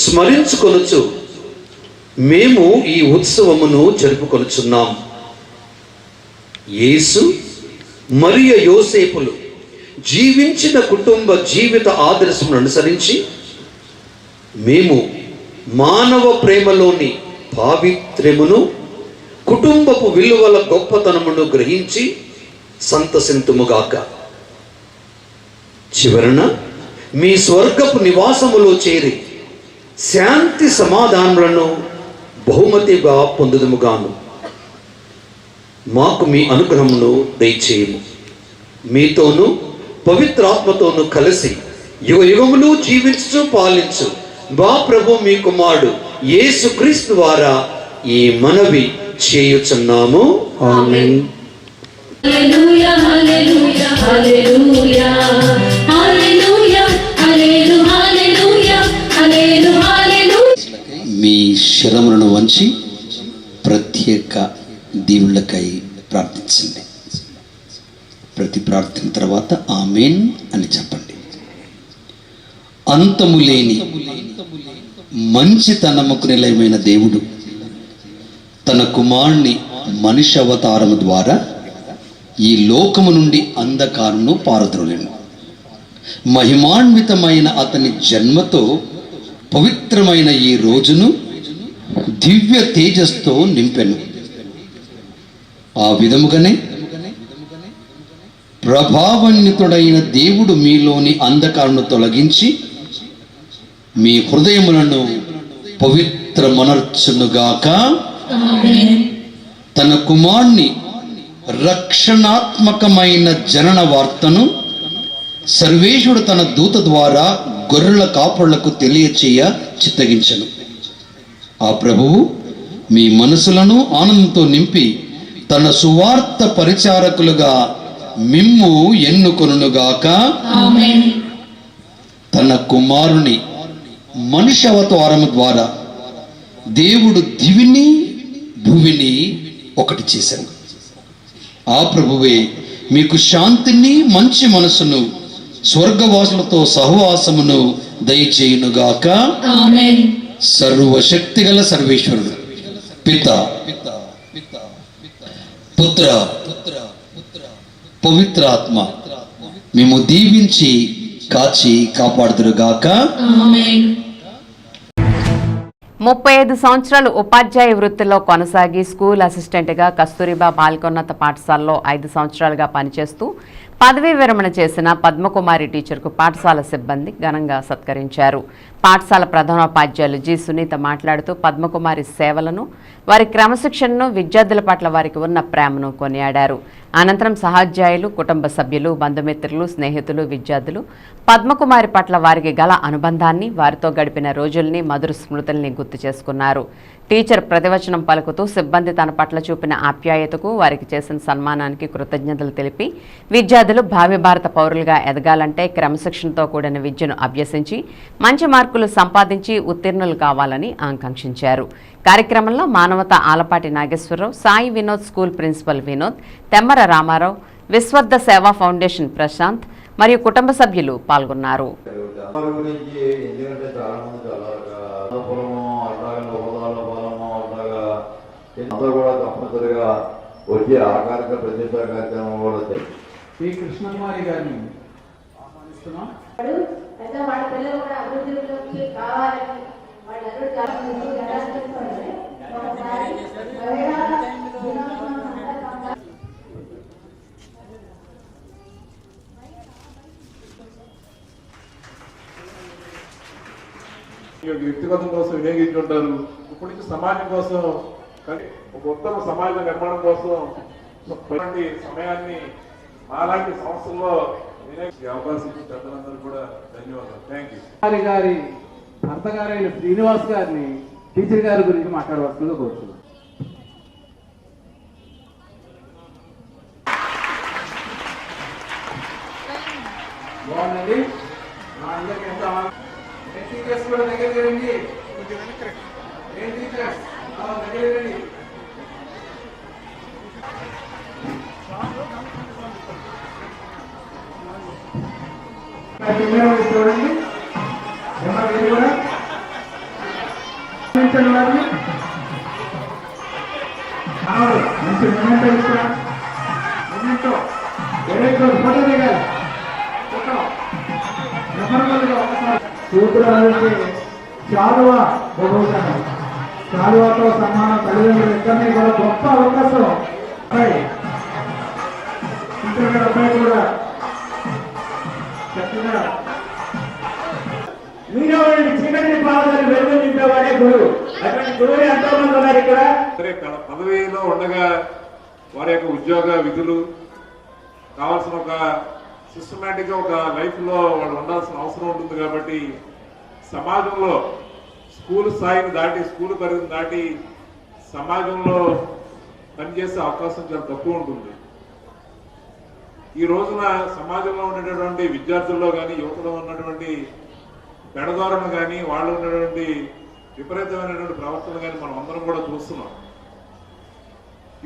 స్మరించుకొనుచు మేము ఈ ఉత్సవమును జరుపుకొనుచున్నాం. యేసు మరియ యోసేపులు జీవించిన కుటుంబ జీవిత ఆదర్శమును అనుసరించి మేము మానవ ప్రేమలోని పావిత్ర్యమును, కుటుంబపు విలువల గొప్పతనమును గ్రహించి సంతసింతుముగాక. చివరన మీ స్వర్గపు నివాసములో చేరి శాంతి సమాధానములను బహుమతిగా పొందుదుముగాను. మాకు మీ అనుగ్రహమును దయచేయము. మీతోనూ పవిత్రాత్మతోనూ కలిసి యుగ యుగములు జీవించు పాలించు మా ప్రభు మీ కుమారుడు యేసుక్రీస్తు ద్వారా ఈ మనవి చేయుచున్నాము. ఆమేన్. హల్లెలూయా హల్లెలూయా హల్లెలూయా హల్లెలూయా హల్లెలూయా హల్లెలూయా. మీ శిరములను వంచి ప్రత్యేక దీవులకై ప్రార్థించండి. ప్రతి ప్రార్థన తర్వాత ఆమేన్ అని చెప్పండి. అంతము లేని మంచితనముకు నిలయమైన దేవుడు తన కుమారుని మనిషి అవతారము ద్వారా ఈ లోకము నుండి అంధకారమును పారద్రోలెను. మహిమాన్వితమైన అతని జన్మతో పవిత్రమైన ఈ రోజును దివ్య తేజస్తో నింపెను. ఆ విధముగానే ప్రభావాన్వితుడైన దేవుడు మీలోని అంధకారమును తొలగించి మీ హృదయములను పవిత్రమనర్చునుగాక. తన కుమారుని రక్షణాత్మకమైన జనన వార్తను సర్వేశ్వరుడు తన దూత ద్వారా గొర్రెల కాపురులకు తెలియచేయ చిత్తగించెను. ఆ ప్రభువు మీ మనసులను ఆనందంతో నింపి తన సువార్త పరిచారకులుగా మిమ్ము ఎన్నుకొనుగాక. తన కుమారుని మనిషి అవతారము ద్వారా దేవుడు దివిని భూమిని ఒకటి చేశాను. ఆ ప్రభువే మీకు శాంతిని, మంచి మనసును, స్వర్గవాసులతో సహవాసమును దయచేయునుగాక. సర్వశక్తిగల సర్వేశ్వరుడు పిత పుత్ర పవిత్రాత్మ మేము దీవించి కాచి కాపాడుదురుగాక. ఆమేన్. 35 సంవత్సరాలు ఉపాధ్యాయ వృత్తిలో కొనసాగి స్కూల్ అసిస్టెంట్గా కస్తూరిబా బాలికోన్నత పాఠశాలలో 5 సంవత్సరాలుగా పనిచేస్తూ పదవీ విరమణ చేసిన పద్మకుమారి టీచర్కు పాఠశాల సిబ్బంది ఘనంగా సత్కరించారు. పాఠశాల ప్రధానోపాధ్యాయులు జి సునీత మాట్లాడుతూ పద్మకుమారి సేవలను, వారి క్రమశిక్షణను, విద్యార్థుల పట్ల వారికి ఉన్న ప్రేమను కొనియాడారు. అనంతరం సహాధ్యాయులు, కుటుంబ సభ్యులు, బంధుమిత్రులు, స్నేహితులు, విద్యార్థులు పద్మకుమారి పట్ల వారికి గల అనుబంధాన్ని, వారితో గడిపిన రోజుల్ని, మధుర స్మృతుల్ని గుర్తు చేసుకున్నారు. టీచర్ ప్రతివచనం పలుకుతూ సిబ్బంది తన పట్ల చూపిన ఆప్యాయతకు, వారికి చేసిన సన్మానానికి కృతజ్ఞతలు తెలిపి విద్యార్థులు భావి భారత పౌరులుగా ఎదగాలంటే క్రమశిక్షణతో కూడిన విద్యను అభ్యసించి మంచి మార్కులు సంపాదించి ఉత్తీర్ణులు కావాలని ఆకాంక్షించారు. కార్యక్రమంలో మానవత ఆలపాటి నాగేశ్వరరావు, సాయి వినోద్ స్కూల్ ప్రిన్సిపల్ వినోద్, తెమ్మర రామారావు, విశ్వర్థ సేవా ఫౌండేషన్ ప్రశాంత్ మరియు కుటుంబ సభ్యులు పాల్గొన్నారు. తప్పనిసరిగా వచ్చి ఆకారిక ప్రతిష్ట కార్యక్రమం కూడా శ్రీ కృష్ణకుమారి గారిని ఆహ్వానిస్తున్నాం. వాళ్ళ పిల్లలు కూడా అభివృద్ధిలోకి కావాలని వ్యక్తిగతం కోసం వినియోగించుంటారు. ఇప్పటి నుంచి సమాజం కోసం, కానీ ఒక ఉత్తమ సమాజ నిర్మాణం కోసం సమయాన్ని అలాంటి సంస్థల్లో అవకాశం ఇచ్చిన పెద్దలందరూ కూడా ధన్యవాదాలు. Thank you. గారి భర్త గారైన శ్రీనివాస్ గారిని టీచర్ గారి గురించి మాట్లాడవలసిందిగా కోరుతున్నాను. బాగుందండి. అందరికీ ఎంత టీచర్స్ కూడా దగ్గరికి రండి. ఏం టీచర్స్ దగ్గరికి రండి. చూడండి కూడా మంచి మొమెంటో ఇస్తున్నా. మొమెంటో ఫోటో దిగాలి. సూత్రాలకి చాలువ బహుశనం, చాలువతో సమాన తల్లిదండ్రులు ఇద్దరినీ కూడా గొప్ప అవకాశం. ఇంటర్ అబ్బాయి కూడా చక్కగా మీలో చీకటి పాదాలు వెలుగు నింపేవాడే గురువు. అటువంటి గురువు ఎంతో మంది ఉన్నారు ఇక్కడ. పదవిలో ఉండగా వారి యొక్క ఉద్యోగ విధులు కావాల్సిన ఒక సిస్టమేటిక్ గా ఒక లైఫ్ లో వాళ్ళు ఉండాల్సిన అవసరం ఉంటుంది. కాబట్టి సమాజంలో స్కూల్ స్థాయిని దాటి, స్కూల్ పరిధిని దాటి సమాజంలో పనిచేసే అవకాశం చాలా తక్కువ ఉంటుంది. ఈ రోజున సమాజంలో ఉండేటటువంటి విద్యార్థుల్లో కానీ, యువతలో ఉన్నటువంటి పెడదారులను కానీ, వాళ్ళు ఉన్నటువంటి విపరీతమైనటువంటి ప్రవర్తన కానీ మనం అందరం కూడా చూస్తున్నాం.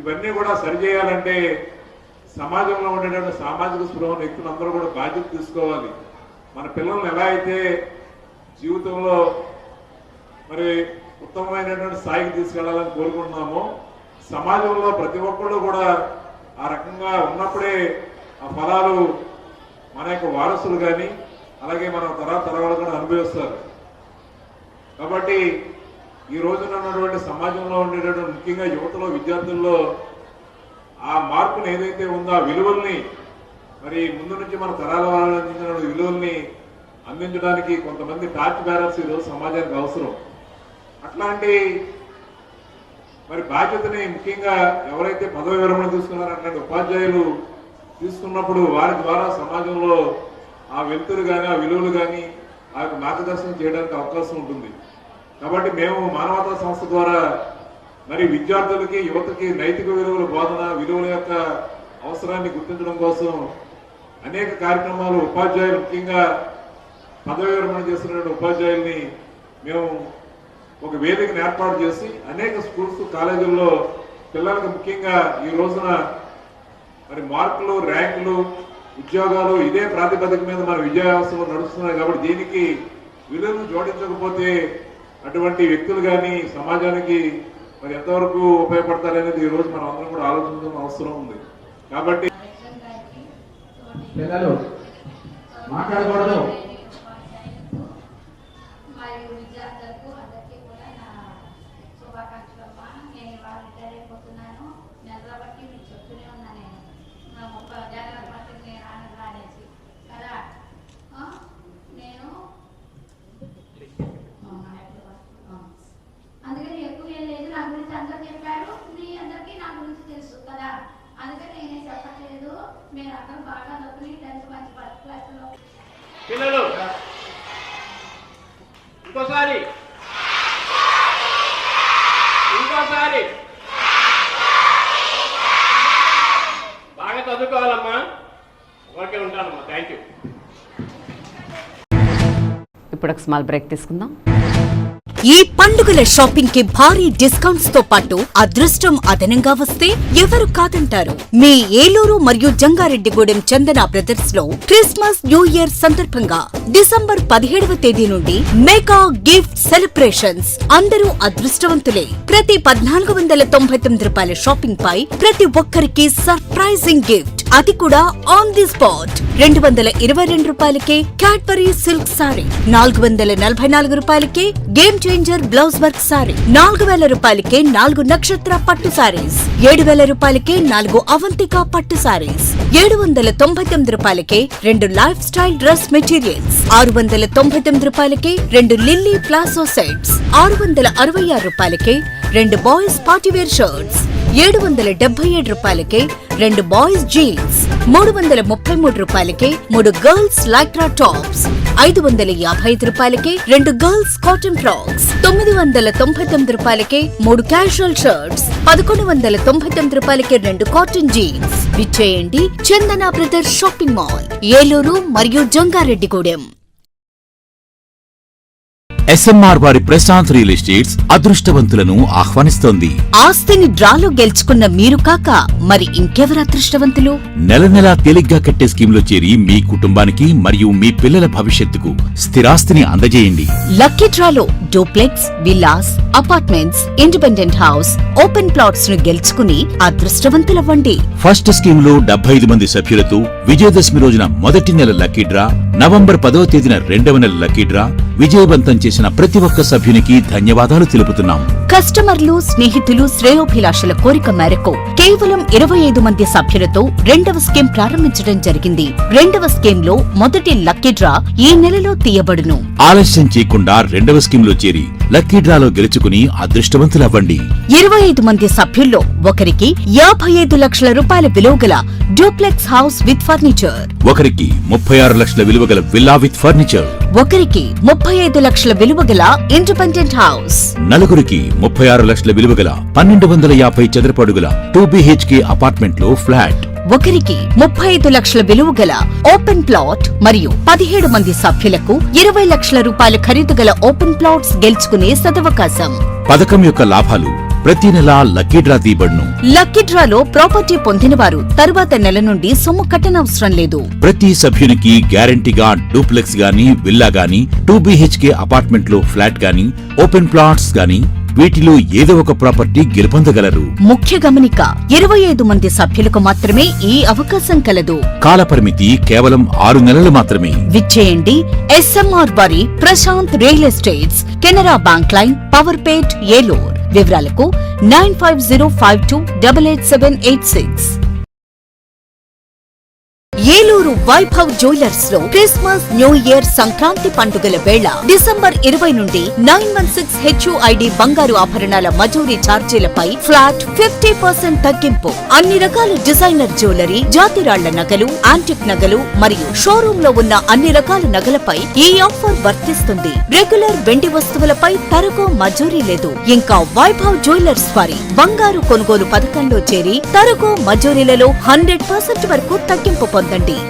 ఇవన్నీ కూడా సరిచేయాలంటే సమాజంలో ఉండేటువంటి సామాజిక స్పృహను వ్యక్తులు అందరూ కూడా బాధ్యత తీసుకోవాలి. మన పిల్లల్ని ఎలా అయితే జీవితంలో మరి ఉత్తమమైనటువంటి స్థాయికి తీసుకెళ్లాలని కోరుకుంటున్నామో, సమాజంలో ప్రతి ఒక్కళ్ళు కూడా ఆ రకంగా ఉన్నప్పుడే ఆ ఫలాలు మన యొక్క వారసులు కానీ, అలాగే మన తరాలు కూడా అనుభవిస్తారు. కాబట్టి ఈ రోజున ఉన్నటువంటి సమాజంలో ఉండేటటువంటి ముఖ్యంగా యువతలో, విద్యార్థుల్లో ఆ మార్పును ఏదైతే ఉందో ఆ విలువల్ని మరి ముందు నుంచి మన తరాల వాళ్ళని అందించిన విలువల్ని అందించడానికి కొంతమంది టార్చ్ బేరర్స్ ఈరోజు సమాజానికి అవసరం. అట్లాంటి మరి బాధ్యతని ముఖ్యంగా ఎవరైతే పదవి విరమణ తీసుకున్నారో అట్లాంటి ఉపాధ్యాయులు తీసుకున్నప్పుడు వారి ద్వారా సమాజంలో ఆ వెలుతురు కానీ, ఆ విలువలు కానీ, ఆ యొక్క మార్గదర్శనం చేయడానికి అవకాశం ఉంటుంది. కాబట్టి మేము మానవతా సంస్థ ద్వారా మరి విద్యార్థులకి, యువతకి నైతిక విలువల బోధన, విలువల యొక్క అవసరాన్ని గుర్తించడం కోసం అనేక కార్యక్రమాలు, ఉపాధ్యాయులు ముఖ్యంగా పదవి విరమణ చేస్తున్న ఉపాధ్యాయుల్ని మేము ఒక వేదికను ఏర్పాటు చేసి అనేక స్కూల్స్, కాలేజీల్లో పిల్లలకు ముఖ్యంగా ఈ రోజున మరి మార్కులు, ర్యాంకులు, ఉద్యోగాలు ఇదే ప్రాతిపదిక మీద మన విద్యా వ్యవస్థలో నడుస్తున్నాయి. కాబట్టి దీనికి విలువను జోడించకపోతే అటువంటి వ్యక్తులు కానీ సమాజానికి మరి ఎంతవరకు ఉపయోగపడతారు అనేది ఈ రోజు మనం అందరం కూడా ఆలోచించాల్సిన అవసరం ఉంది. కాబట్టి పిల్లలు మాట్లాడకూడదు. మరియు విద్యార్థులకు అందరికీ కూడా నా శుభాకాంక్షలు. నేను ఇవాళ రిటైర్ అయిపోతున్నాను. నెలల బట్టి మీకు చెప్తూనే ఉన్నా, నేను నా 30 జాగ్రత్త బట్టి నేను రానేసి కదా. నేను అందుకని ఎక్కువ ఏం లేదు, నా గురించి అందరూ చెప్పారు, మీ అందరికీ నా గురించి తెలుసు కదా, అందుకని నేనే చెప్పట్లేదు. మీరు అందరూ బాగా చదువుకుని 10th మంచి ఫస్ట్ క్లాస్లో పిల్లలు ఇంకోసారి బాగా చదువుకోవాలమ్మా. ఓకే, ఉంటానమ్మా. Thank you. ఇప్పుడు ఒక స్మాల్ బ్రేక్ తీసుకుందాం. ఈ పండుగల షాపింగ్ కి భారీ డిస్కౌంట్స్ తో పాటు అదృష్టం అదనంగా వస్తే ఎవరు కాదంటారు? మీ ఏలూరు మరియు జంగారెడ్డిగూడెం చందన బ్రదర్స్ లో క్రిస్మస్ న్యూ ఇయర్ సందర్భంగా డిసెంబర్ 17వ తేదీ నుండి మెగా గిఫ్ట్ సెలబ్రేషన్స్. అందరూ అదృష్టవంతులే. ప్రతి 1499 రూపాయల షాపింగ్ పై ప్రతి ఒక్కరికి సర్ప్రైజింగ్ గిఫ్ట్, అది కూడా ఆన్ ది స్పాట్. 222 రూపాయలకే క్యాడ్బరీ సిల్క్ సారీ, 444 రూపాయలకే game changer blouse work sorry, 4000 రూపాయలకే 4 నక్షత్ర పట్టు సారీస్, 7000 రూపాయలకే 4 అవంతిక పట్టు సారీస్, 799 రూపాయలకే 2 లైఫ్ స్టైల్ డ్రెస్ మెటీరియల్స్, 699 రూపాయలకే 2 లిల్లీ ప్లాసో సెట్స్, 666 రూపాయలకే 2 బాయ్స్ పార్టీవేర్ షర్ట్స్, 777 రూపాయలకే 2 బాయ్స్ జీన్స్, 333 రూపాయలకే 3 గర్ల్స్ లైక్రా టాప్స్, 555 రూపాయలకే 2 గర్ల్స్ కాటన్ ఫ్రాక్స్, 999 రూపాయలకే 3 క్యాజువల్ షర్ట్స్, 1199 రూపాయలకే 2 కాటన్ జీన్స్. విచ్చేయండి చందన బ్రదర్స్ షాపింగ్ మాల్, ఏలూరు మరియు జంగారెడ్డిగూడెం. ఎస్ఎంఆర్ వారి ప్రశాంత్ రియల్ ఎస్టేట్స్ అదృష్టవంతులను ఆహ్వానిస్తోంది. ఆస్తిని డ్రాలో గెలుచుకున్న మీరు కాక మరి ఇంకెవరు అదృష్టవంతులు? నెల నెలా తేలిగ్గా కట్టే స్కీమ్ లో చేరి మీ కుటుంబానికి మరియు మీ పిల్లల భవిష్యత్తుకు స్థిరాస్తిని అందజేయండి. లక్కీ డ్రాలో duplex, villas, apartments, independent house, open plots ను గెలుచుకుని అదృష్టవంతులవ్వండి. ఫస్ట్ స్కీమ్ లో 75 మంది సభ్యులతో విజయదశమి రోజున మొదటి నెల లక్కీ డ్రా, నవంబర్ 10వ తేదీన 2వ నెల లక్కీ డ్రా విజయవంతం చేసిన ప్రతి ఒక్క సభ్యునికి ధన్యవాదాలు తెలుపుతున్నాం. కస్టమర్లు, స్నేహితులు, శ్రేయోభిలాషుల కోరిక మేరకు కేవలం 25 మంది సభ్యులతో 2వ స్కీమ్ ప్రారంభించడం జరిగింది. 2వ స్కీమ్ లో మొదటి లక్కీ డ్రా ఈ నెలలో తీయబడును. ఆలస్యం చేయకుండా 2వ స్కీమ్ లో చేరి లక్కీ డ్రాలో గెలుచుకుని అదృష్టవంతులవ్వండి. 25 మంది సభ్యుల్లో ఒకరికి 55 లక్షల రూపాయల విలువగల డూప్లెక్స్ హౌస్ విత్ ఫర్నిచర్, ఒకరికి 36 లక్షల విలువగల విల్లా విత్ ఫర్నిచర్, ఒకరికి 35 లక్షల విలువగల ఇండిపెండెంట్ హౌస్, నలుగురికి 36 లక్షల విలువగల 1250 చదరపు అడుగుల 2BHK అపార్ట్మెంట్ లో ఫ్లాట్, ఒకరికి 35 లక్షల విలువగల ఓపెన్ ప్లాట్ మరియు 17 మంది సభ్యులకు 20 లక్షల రూపాయల ఖరీదుగల ఓపెన్ ప్లాట్స్ గెలుచుకునే సదవకాశం. పథకం యొక్క లాభాలు ప్రతి నెల లక్కీ డ్రా తీయబడును. లక్కీ డ్రాలో ప్రాపర్టీ పొందినవారు తరువాత నెల నుండి సొమ్ము కట్టనవసరం లేదు. ప్రతి సభ్యునికి గ్యారంటీగా డూప్లెక్స్ గానీ, విల్లా గానీ, 2BHK అపార్ట్మెంట్ లో ఫ్లాట్ గానీ, ఓపెన్ ప్లాట్స్ గానీ వీటిలో ఏదో ఒక ప్రాపర్టీ గెలుపొందగలరు. ముఖ్య గమనిక, 25 మంది సభ్యులకు మాత్రమే ఈ అవకాశం కలదు. కాలపరిమితి కేవలం 6 నెలలు మాత్రమే. విచ్చేయండి ఎస్ఎంఆర్ వారి Prashanth real estates, Canara bank line, Powerpet, Eluru. వివరాలకు 9505288786. ఏలూరు వైభవ్ జ్యువెలర్స్ లో క్రిస్మస్, న్యూ ఇయర్, సంక్రాంతి పండుగల వేళ డిసెంబర్ 20 నుండి 916 HUID బంగారు ఆభరణాల మజూరీ ఛార్జీలపై ఫ్లాట్ 50% తగ్గింపు. అన్ని రకాల డిజైనర్ జ్యువెలరీ, జాతిరాళ్ల నగలు, యాంటిక్ నగలు మరియు షోరూమ్ లో ఉన్న అన్ని రకాల నగలపై ఈ ఆఫర్ వర్తిస్తుంది. రెగ్యులర్ వెండి వస్తువులపై తరగో మజూరీ లేదు. ఇంకా వైభవ్ జ్యువెలర్స్ వారి బంగారు కొనుగోలు పథకంలో చేరి తరగో మజూరీలలో 100% వరకు తగ్గింపు పొందండి.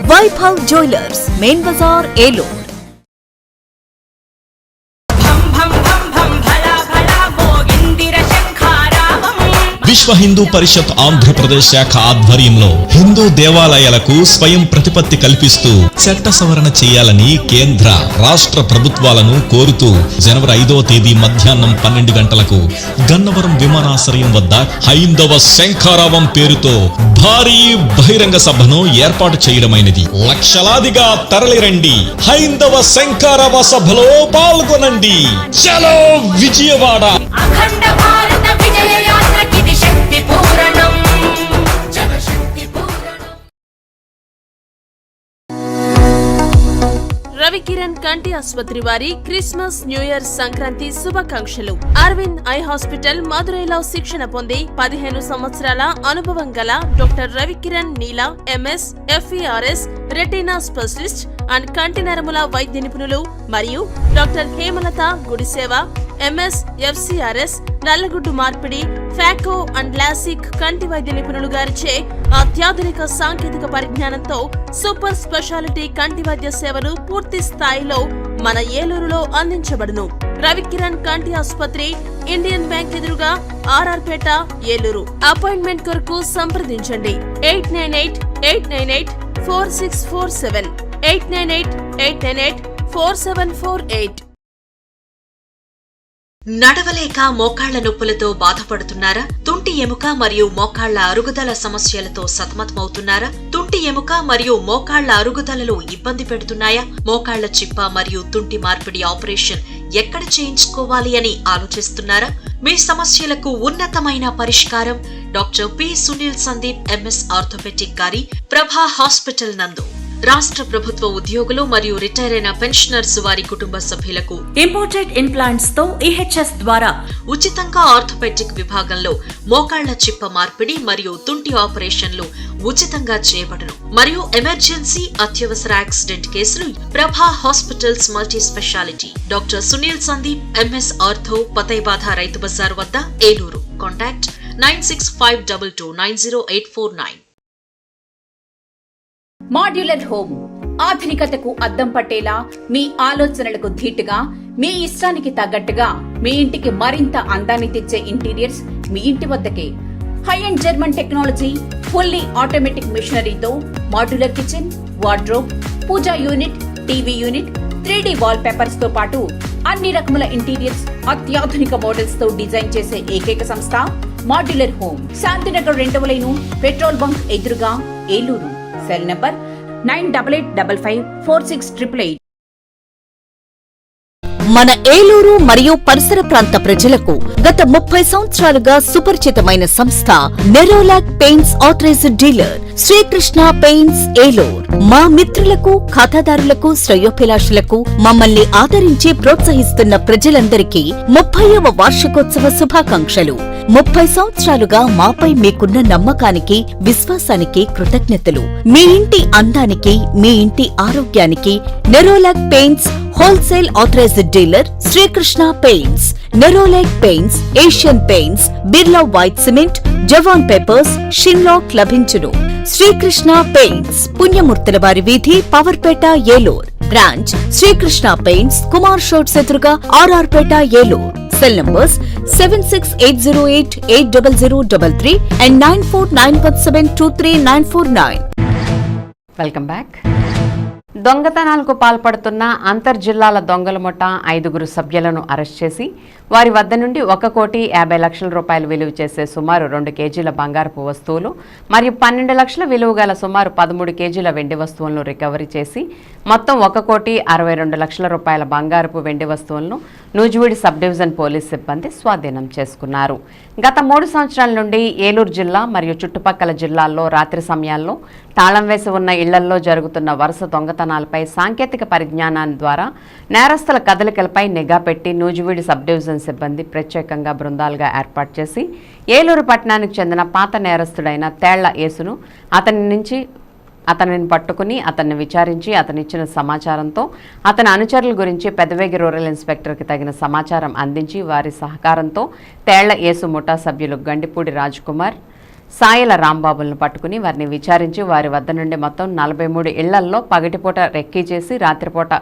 Vaibhav jewellers, main bazaar, Eluru. విశ్వ హిందూ పరిషత్ ఆంధ్రప్రదేశ్ శాఖ ఆధ్వర్యంలో హిందూ దేవాలయాలకు స్వయం ప్రతిపత్తి కల్పిస్తూ చట్ట సవరణ చేయాలని కేంద్ర రాష్ట్ర ప్రభుత్వాలను కోరుతూ జనవరి 5వ తేదీ మధ్యాహ్నం 12 గంటలకు గన్నవరం విమానాశ్రయం వద్ద హైందవ శంఖారావం పేరుతో భారీ బహిరంగ సభను ఏర్పాటు చేయడమైనది. లక్షలాదిగా తరలిరండి. హైందవ శంఖారావ సభలో పాల్గొనండి. చలో విజయవాడ. రవికిరణ్ కంటి ఆసుపత్రి వారి క్రిస్మస్ న్యూ ఇయర్ సంక్రాంతి శుభాకాంక్షలు. అరవింద్ ఐ హాస్పిటల్ మదురైలో శిక్షణ పొంది 15 సంవత్సరాల అనుభవం గల doctor Ravikiran Neela MS FERS retina specialist and కంటి నరముల వైద్య నిపుణులు మరియు doctor Hemalatha Gudiseva MS FCRS నల్లగుడ్డు మార్పిడి ఫాకో అండ్ లాసిక్ కంటి వైద్య నిపుణులు గారిచే అత్యాధునిక సాంకేతిక పరిజ్ఞానంతో సూపర్ స్పెషాలిటీ కంటి వైద్య సేవలు పూర్తి స్థాయిలో మన ఏలూరులో అందించబడును. రవికిరణ్ కంటి ఆసుపత్రి, ఇండియన్ బ్యాంక్ ఎదురుగా RR పేట, ఏలూరు. అపాయింట్మెంట్ కొరకు సంప్రదించండి 898-898-4647 898-898-4748. నడవలేక మోకాళ్ల నొప్పులతో బాధపడుతున్నారా? తుంటి ఎముక మరియు మోకాళ్ల అరుగుదల సమస్యలతో సతమతమవుతున్నారా? తుంటి ఎముక మరియు మోకాళ్ల అరుగుదలలో ఇబ్బంది పెడుతున్నాయా? మోకాళ్ల చిప్ప మరియు తుంటి మార్పిడి ఆపరేషన్ ఎక్కడ చేయించుకోవాలి అని ఆలోచిస్తున్నారా? మీ సమస్యలకు ఉన్నతమైన పరిష్కారం doctor P. Sunil Sandeep MS orthopaedic గారి ప్రభా హాస్పిటల్ నందు. రాష్ట్ర ప్రభుత్వ ఉద్యోగులు మరియు రిటైర్ అయిన పెన్షనర్స్ వారి కుటుంబ సభ్యులకు ఇంపోర్టెడ్ ఇంప్లాంట్స్ తో EHS ద్వారా ఉచితంగా ఆర్థోపెటిక్ విభాగంలో మోకాళ్ల చిప్ప మార్పిడి మరియు తుంటి ఆపరేషన్లు ఉచితంగా చేయబడును. మరియు ఎమర్జెన్సీ అత్యవసర యాక్సిడెంట్ కేసులు Prabha hospitals multi speciality doctor Sunil Sandeep MS ortho, పతైబాధ రైతు బజార్ వద్ద, ఏలూరు. కాంటాక్ట్ 9652290849. మాడ్యులర్ హోమ్ ఆధునికతకు అద్దం పట్టేలా, మీ ఆలోచనలకు ధీటుగా, మీ ఇష్టానికి తగ్గట్టుగా మీ ఇంటికి మరింత అందాన్ని తెచ్చే ఇంటీరియర్స్ మీ ఇంటి వద్దకే. High and German technology, fully automatic మిషనరీతో modular kitchen, wardrobe, pooja unit, TV unit, 3D wall papers తో పాటు అన్ని రకముల ఇంటీరియర్స్ అత్యాధునిక మోడల్స్ తో డిజైన్ చేసే ఏకైక సంస్థ మాడ్యులర్ హోమ్. శాంతినగర్ 2వ లైను, పెట్రోల్ బంక్ ఎదురుగా, ఏలూరు. Cell number 9855468888. మన ఏలూరు మరియు పరిసర ప్రాంత ప్రజలకు గత 30 సంవత్సరాలుగా సుపరిచితమైన సంస్థ Nerolac paints authorized dealer Srikrishna paints, Eluru. మా మిత్రులకు, ఖాతాదారులకు, శ్రేయోభిలాషులకు, మమ్మల్ని ఆదరించి ప్రోత్సహిస్తున్న ప్రజలందరికీ 30వ వార్షికోత్సవ శుభాకాంక్షలు. 30 సంవత్సరాలుగా మాపై మీకున్న నమ్మకానికి, విశ్వాసానికి కృతజ్ఞతలు. మీ ఇంటి అందానికి, మీ ఇంటి ఆరోగ్యానికి Nerolac paints wholesale authorised dealer Srikrishna paints. Nerolac paints, Asian paints, Birla white cement, జవాన్ పేపర్స్, షిన్లాక్ లభించును. శ్రీకృష్ణ పెయింట్స్, పుణ్యమూర్తుల వారి వీధి, పవర్పేట, ఏలూరు. బ్రాంచ్ శ్రీకృష్ణ పెయింట్స్, కుమార్ షోట్స్ ఎదురుగా, RR Peta, Eluru. Cell numbers 7680880033 and 9491723949. Welcome back. దొంగతనాలకు పాల్పడుతున్న అంతర్జిల్లాల దొంగల ముఠ 5గురు సభ్యులను అరెస్ట్ చేసి వారి వద్ద నుండి 1,50,00,000 రూపాయలు విలువ చేసే సుమారు 2 కేజీల బంగారపు వస్తువులు మరియు 12 లక్షల విలువ గల సుమారు 13 కేజీల వెండి వస్తువులను రికవరీ చేసి మొత్తం 1,62,00,000 రూపాయల బంగారపు వెండి వస్తువులను నూజివీడు సబ్ డివిజన్ పోలీస్ సిబ్బంది స్వాధీనం చేసుకున్నారు. గత 3 సంవత్సరాల నుండి ఏలూరు జిల్లా మరియు చుట్టుపక్కల జిల్లాల్లో రాత్రి సమయాల్లో తాళం వేసి ఉన్న ఇళ్లల్లో జరుగుతున్న వరుస దొంగతనాలపై సాంకేతిక పరిజ్ఞానాన్ని ద్వారా నేరస్తుల కదలికలపై నిఘా పెట్టి నూజివీడు సబ్ డివిజన్ సిబ్బంది ప్రత్యేకంగా బృందాలుగా ఏర్పాటు చేసి ఏలూరు పట్టణానికి చెందిన పాత నేరస్తుడైన తేళ్ల యేసును అతనిని పట్టుకుని అతన్ని విచారించి అతనిచ్చిన సమాచారంతో అతని అనుచరుల గురించి పెదవేగి రూరల్ ఇన్స్పెక్టర్కి తగిన సమాచారం అందించి వారి సహకారంతో తేళ్ల యేసు ముఠా సభ్యులు గండిపూడి రాజ్కుమార్, సాయల రాంబాబులను పట్టుకుని వారిని విచారించి వారి వద్ద నుండి మొత్తం 43 ఇళ్లల్లో పగటిపూట రెక్కీ చేసి రాత్రిపూట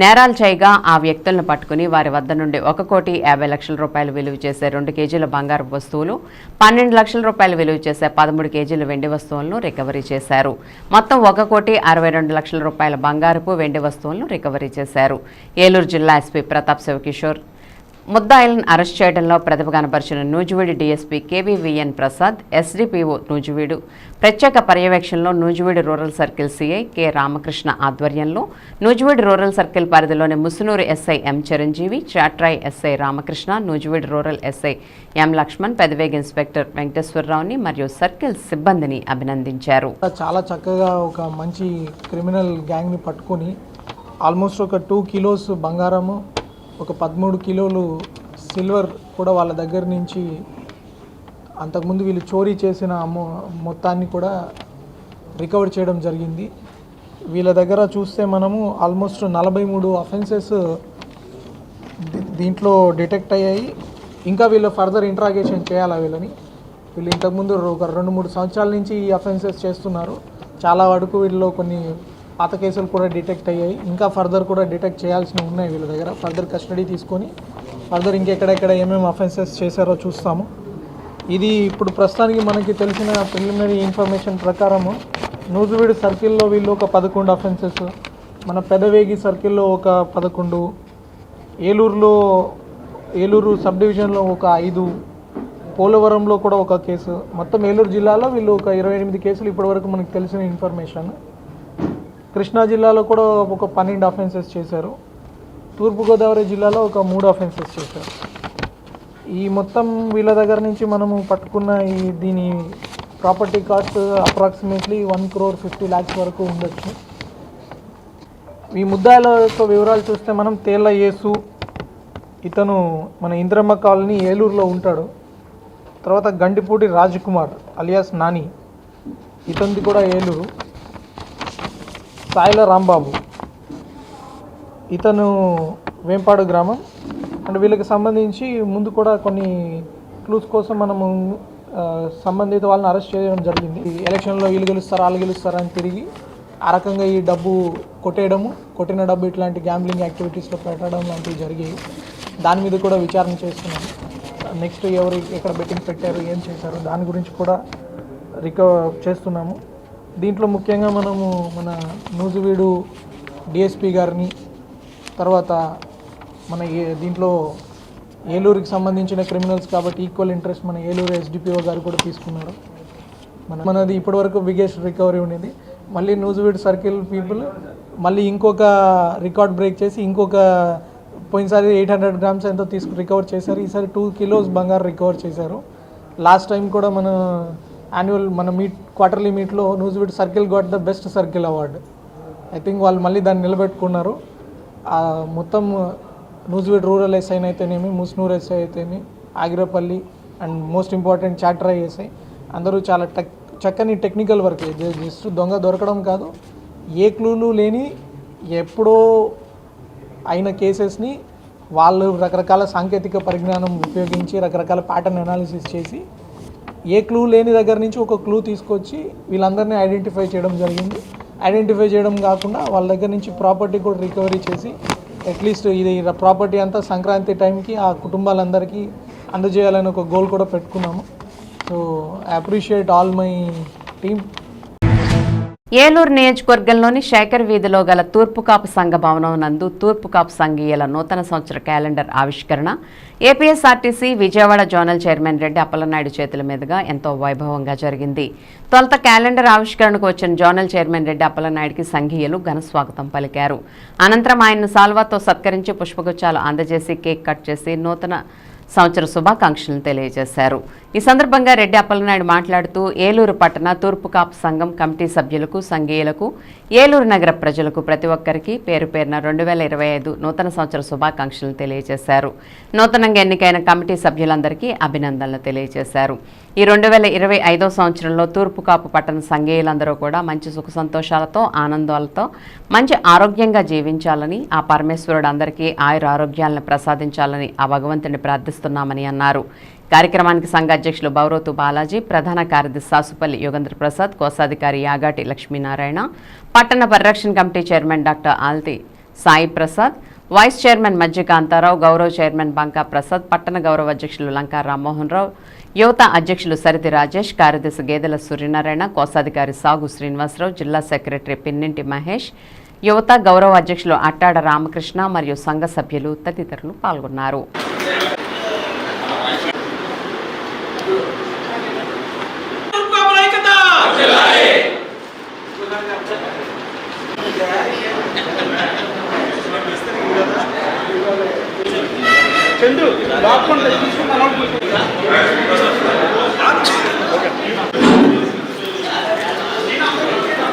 నేరాలు చేయగా ఆ వ్యక్తులను పట్టుకుని వారి వద్ద నుండి 1,50,00,000 విలువ చేసే 2 కేజీల బంగారు వస్తువులు, 12 లక్షల రూపాయలు విలువ చేసే 13 కేజీల వెండి వస్తువులను రికవరీ చేశారు. మొత్తం 1,62,00,000 రూపాయల బంగారపు వెండి వస్తువులను రికవరీ చేశారు. ఏలూరు జిల్లా ఎస్పీ ప్రతాప్ శివకిషోర్ ముద్దాయిలను అరెస్ట్ చేయడంలో ప్రతిభ కనబరిచిన Nuzvid DSP KVVN Prasad, SDPO Nuzvid ప్రత్యేక పర్యవేక్షణలో Nuzvid rural circle CI K Ramakrishna ఆధ్వర్యంలో నూజివీడు రూరల్ సర్కిల్ పరిధిలోని Musunuru SI M Chiranjeevi, Chatrai SI Ramakrishna, Nuzvid rural SI M Lakshman, Pedavegi inspector వెంకటేశ్వరరావుని మరియు సర్కిల్ సిబ్బందిని అభినందించారు. చాలా చక్కగా ఒక మంచి క్రిమినల్ గ్యాంగ్ని పట్టుకొని ఆల్మోస్ట్ ఒక 2 కిలోస్ బంగారము, ఒక 13 కిలోలు సిల్వర్ కూడా వాళ్ళ దగ్గర నుంచి అంతకుముందు వీళ్ళు చోరీ చేసిన మొత్తాన్ని కూడా రికవర్ చేయడం జరిగింది. వీళ్ళ దగ్గర చూస్తే మనము ఆల్మోస్ట్ 43 అఫెన్సెస్ దీంట్లో డిటెక్ట్ అయ్యాయి. ఇంకా వీళ్ళు ఫర్దర్ ఇంట్రాగేషన్ చేయాలి వీళ్ళని. వీళ్ళు ఇంతకుముందు ఒక 2-3 సంవత్సరాల నుంచి ఈ అఫెన్సెస్ చేస్తున్నారు. చాలా వరకు వీళ్ళలో కొన్ని పాత కేసులు కూడా డిటెక్ట్ అయ్యాయి. ఇంకా ఫర్దర్ కూడా డిటెక్ట్ చేయాల్సినవి ఉన్నాయి. వీళ్ళ దగ్గర ఫర్దర్ కస్టడీ తీసుకొని ఫర్దర్ ఇంకెక్కడెక్కడ ఏమేమి అఫెన్సెస్ చేశారో చూస్తాము. ఇది ఇప్పుడు ప్రస్తుతానికి మనకి తెలిసిన ప్రిలిమినరీ ఇన్ఫర్మేషన్ ప్రకారము నూజివీడు సర్కిల్లో వీళ్ళు ఒక 11 అఫెన్సెస్, మన పెదవేగి సర్కిల్లో ఒక 11, ఏలూరు సబ్ డివిజన్లో ఒక 5, పోలవరంలో కూడా ఒక కేసు, మొత్తం ఏలూరు జిల్లాలో వీళ్ళు ఒక 28 కేసులు ఇప్పటివరకు మనకు తెలిసిన ఇన్ఫర్మేషన్. కృష్ణా జిల్లాలో కూడా ఒక 12 అఫెన్సెస్ చేశారు. తూర్పుగోదావరి జిల్లాలో ఒక 3 అఫెన్సెస్ చేశారు. ఈ మొత్తం వీళ్ళ దగ్గర నుంచి మనము పట్టుకున్న దీని ప్రాపర్టీ కాస్ట్ అప్రాక్సిమేట్లీ 1,50,00,000 వరకు ఉండొచ్చు. ఈ ముద్దాయిల యొక్క వివరాలు చూస్తే మనం తేళ్ల యేసు, ఇతను మన ఇంద్రమ్మ కాలనీ ఏలూరులో ఉంటాడు. తర్వాత గండిపూడి రాజ్కుమార్ అలియాస్ నాని, ఇతనిది కూడా ఏలూరు. సాయల రాంబాబు, ఇతను వేంపాడు గ్రామం. అండ్ వీళ్ళకి సంబంధించి ముందు కూడా కొన్ని క్లూస్ కోసం మనము సంబంధిత వాళ్ళని అరెస్ట్ చేయడం జరిగింది. ఎలక్షన్లో వీళ్ళు గెలుస్తారా వాళ్ళు గెలుస్తారా అని తిరిగి ఆ రకంగా ఈ డబ్బు కొట్టేయడము, కొట్టిన డబ్బు ఇట్లాంటి గ్యాంబ్లింగ్ యాక్టివిటీస్లో పెట్టడం లాంటివి జరిగాయి. దాని మీద కూడా విచారణ చేస్తున్నాము. నెక్స్ట్ ఎవరు ఎక్కడ బెట్టింగ్ పెట్టారు, ఏం చేశారు, దాని గురించి కూడా రికవర్ చేస్తున్నాము. దీంట్లో ముఖ్యంగా మనము మన నూజివీడు డిఎస్పీ గారిని, తర్వాత మన దీంట్లో ఏలూరుకి సంబంధించిన క్రిమినల్స్ కాబట్టి ఈక్వల్ ఇంట్రెస్ట్ మన ఏలూరు ఎస్డిపిఓ గారు కూడా తీసుకున్నారు. మనది ఇప్పటివరకు బిగ్గెస్ట్ రికవరీ ఉండేది. మళ్ళీ నూజివీడు సర్కిల్ పీపుల్ మళ్ళీ ఇంకొక రికార్డ్ బ్రేక్ చేసి ఇంకొక పోయినసారి 800 గ్రామ్స్ ఎంతో రికవర్ చేశారు. ఈసారి 2 కిలోస్ బంగారు రికవర్ చేశారు. లాస్ట్ టైం కూడా మన క్వార్టర్లీ మీట్లో Nuzvid circle got the best circle award. I think వాళ్ళు మళ్ళీ దాన్ని నిలబెట్టుకున్నారు. మొత్తం నూజివీడు రూరల్ ఎస్ఐ అయితేనేమి, ముస్నూరు ఎస్ఐ అయితేనేమి, Agiripalli and most important Chatrai SI అందరూ చాలా చక్కని టెక్నికల్ వర్క్. జస్ట్ దొంగ దొరకడం కాదు, ఏ క్లూలు లేని ఎప్పుడో అయిన కేసెస్ని వాళ్ళు రకరకాల సాంకేతిక పరిజ్ఞానం ఉపయోగించి రకరకాల ప్యాటర్న్ అనాలిసిస్ చేసి ఏ క్లూ లేని దగ్గర నుంచి ఒక క్లూ తీసుకొచ్చి వీళ్ళందరినీ ఐడెంటిఫై చేయడం జరిగింది. ఐడెంటిఫై చేయడం కాకుండా వాళ్ళ దగ్గర నుంచి ప్రాపర్టీ కూడా రికవరీ చేసి అట్లీస్ట్ ఇది ప్రాపర్టీ అంతా సంక్రాంతి టైంకి ఆ కుటుంబాలందరికీ అందజేయాలని ఒక గోల్ కూడా పెట్టుకున్నాము. So I appreciate all my team. Eluru నియోజకవర్గంలోని శేఖర్ వీధిలో గల తూర్పు కాపు సంఘ భవనం నందు తూర్పు కాపు సంఘీయుల నూతన సంవత్సర క్యాలెండర్ ఆవిష్కరణ APSRTC Vijayawada zonal chairman Reddy Appalanaidu చేతుల మీదుగా ఎంతో వైభవంగా జరిగింది. తొలుత క్యాలెండర్ ఆవిష్కరణకు వచ్చిన జోనల్ చైర్మన్ రెడ్డి అప్పలనాయుడికి సంఘీయులు ఘన స్వాగతం పలికారు. అనంతరం ఆయన్ను సాల్వాతో సత్కరించి పుష్పగుచ్చాలు అందజేసి కేక్ కట్ చేసి నూతన సంవత్సర శుభాకాంక్షలను తెలియజేశారు. ఈ సందర్భంగా రెడ్డి అప్పలనాయుడు మాట్లాడుతూ ఏలూరు పట్టణ తూర్పు కాపు సంఘం కమిటీ సభ్యులకు, సంఘీయులకు, ఏలూరు నగర ప్రజలకు ప్రతి ఒక్కరికి పేరు పేరున 2025 నూతన సంవత్సర శుభాకాంక్షలను తెలియజేశారు. నూతనంగా ఎన్నికైన కమిటీ సభ్యులందరికీ అభినందనలు తెలియజేశారు. ఈ 2025 సంవత్సరంలో తూర్పు కాపు పట్టణ సంఘీయులందరూ కూడా మంచి సుఖ సంతోషాలతో, ఆనందాలతో, మంచి ఆరోగ్యంగా జీవించాలని, ఆ పరమేశ్వరుడు అందరికీ ఆయుర ఆరోగ్యాలను ప్రసాదించాలని ఆ భగవంతుని ప్రార్థిస్తున్నామని అన్నారు. కార్యక్రమానికి సంఘ అధ్యక్షులు బౌరోతు బాలాజీ, ప్రధాన కార్యదర్శి సాసుపల్లి యోగేంద్ర ప్రసాద్, కోశాధికారి యాగాటి లక్ష్మీనారాయణ, పట్టణ పరిరక్షణ committee chairman doctor Althi Sai Prasad, vice chairman Majji Kantharao, గౌరవ చైర్మన్ బంకా ప్రసాద్, పట్టణ గౌరవ అధ్యక్షులు లంకా రామ్మోహన్ రావు, యువత అధ్యక్షులు సరితి రాజేష్, కార్యదర్శి గేదెల సూర్యనారాయణ, కోశాధికారి సాగు శ్రీనివాసరావు, జిల్లా సెక్రటరీ పిన్నింటి మహేష్, యువత గౌరవ అధ్యక్షులు అట్టాడ రామకృష్ణ మరియు సంఘ సభ్యులు తదితరులు పాల్గొన్నారు.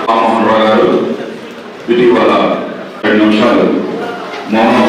రామ్మోహన్ రావు గారు ఇటీవల 2 నిమిషాలు మౌనం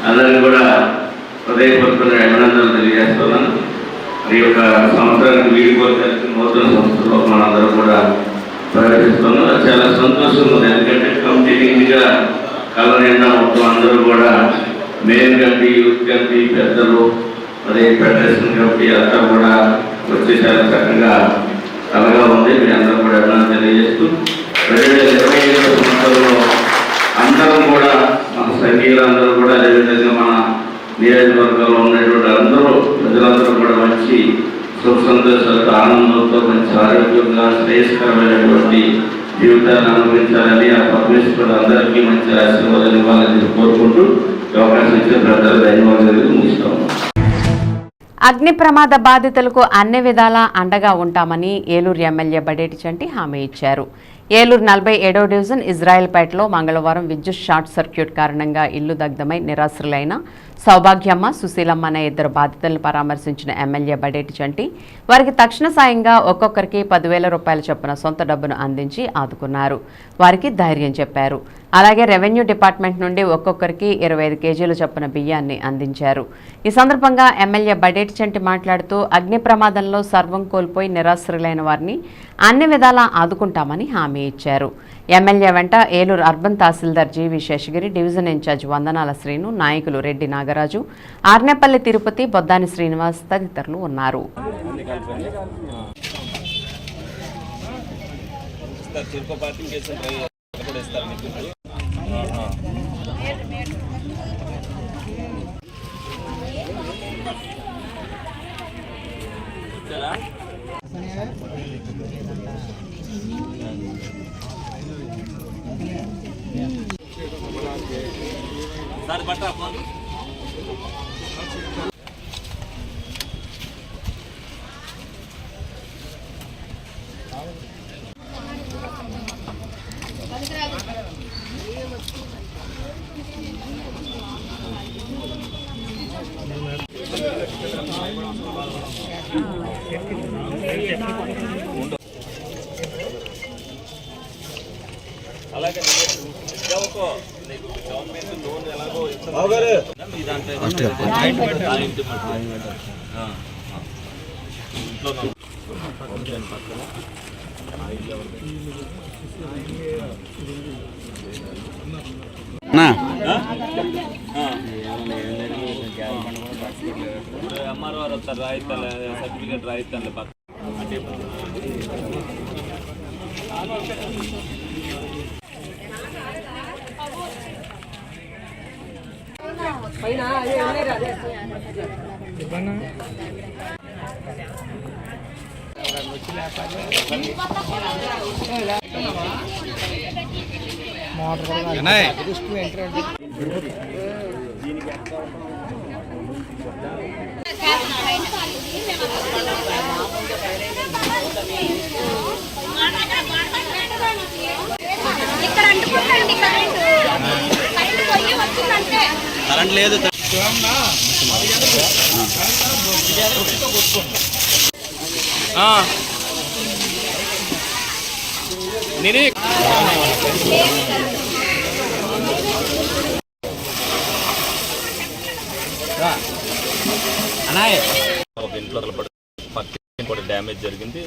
అందరినీ కూడా హృదయపూర్వకంగా అభినందనలు తెలియజేస్తున్నాను. ఈ యొక్క సంవత్సరానికి వీడిపోతే నూతన సంస్థలో మనందరూ కూడా ప్రవేశిస్తున్నాం. చాలా సంతోషంగా ఉంది. ఎందుకంటే కంప్లీట్గా కళ నిండా మొత్తం అందరూ కూడా మెయిన్ కమిటీ, యూత్ కమిటీ పెద్దలు, అదే ఫెడరేషన్ కమిటీ అంతా కూడా వచ్చి చాలా చక్కగా కలగా ఉంది. మీ అందరూ కూడా అభినందనలు తెలియజేస్తూ 2025 సంవత్సరంలో అందరం కూడా మన సంఘీయులందరూ కూడా అదేవిధంగా మన నియోజకవర్గంలో ఉన్నటువంటి అందరూ ప్రజలందరూ కూడా మంచి సుఖ సంతోషాలతో ఆనందంతో మంచి ఆరోగ్యంగా శ్రేయస్కరమైనటువంటి జీవితాన్ని అనుభవించాలని ఆ పరమేశ్వరుడు అందరికీ మంచి ఆశీర్వాదాలు ఇవ్వాలని కోరుకుంటూ అవకాశం ఇచ్చిన ప్రజలు ధన్యవాదాలు ముగిస్తాము. అగ్ని ప్రమాద బాధితులకు అన్ని విధాలా అండగా ఉంటామని ఏలూరు ఎమ్మెల్యే బడేటి చంటి హామీ ఇచ్చారు. ఏలూరు 47వ డివిజన్ ఇజ్రాయెల్పేటలో మంగళవారం విద్యుత్ షార్ట్ సర్క్యూట్ కారణంగా ఇల్లు దగ్ధమై నిరాశ్రులైన సౌభాగ్యమ్మ, సుశీలమ్మ అనే 2 బాధితులను పరామర్శించిన ఎమ్మెల్యే బడేటి చంటి వారికి తక్షణ సాయంగా ఒక్కొక్కరికి 10,000 రూపాయల చొప్పున సొంత డబ్బును అందించి ఆదుకున్నారు. వారికి ధైర్యం చెప్పారు. అలాగే రెవెన్యూ డిపార్ట్మెంట్ నుండి ఒక్కొక్కరికి 25 కేజీల చొప్పున బియ్యాన్ని అందించారు. ఈ సందర్భంగా ఎమ్మెల్యే బడేటి చంటి మాట్లాడుతూ అగ్ని ప్రమాదంలో సర్వం కోల్పోయి నిరాశ్రులైన వారిని అన్ని విధాలా ఆదుకుంటామని హామీ ఇచ్చారు. ఎమ్మెల్యే వెంట ఏలూరు అర్బన్ తహసీల్దార్ జీవి శేషగిరి, డివిజన్ ఇన్ఛార్జ్ వందనాల శ్రీను, నాయకులు రెడ్డి నాగరాజు, ఆర్నేపల్లి తిరుపతి, బొద్దాని శ్రీనివాస్ తదితరులు ఉన్నారు. అలాగే గవర్నమెంట్ లోన్ ఎలాగో ఎంఆర్ఓ వస్తారు రాయితాలు సర్టిఫికేట్ రాయితాను అంటే మోటార్ కరెంట్ లేదు. ఒక ఇంట్లో పక్కన డ్యామేజ్ జరిగింది.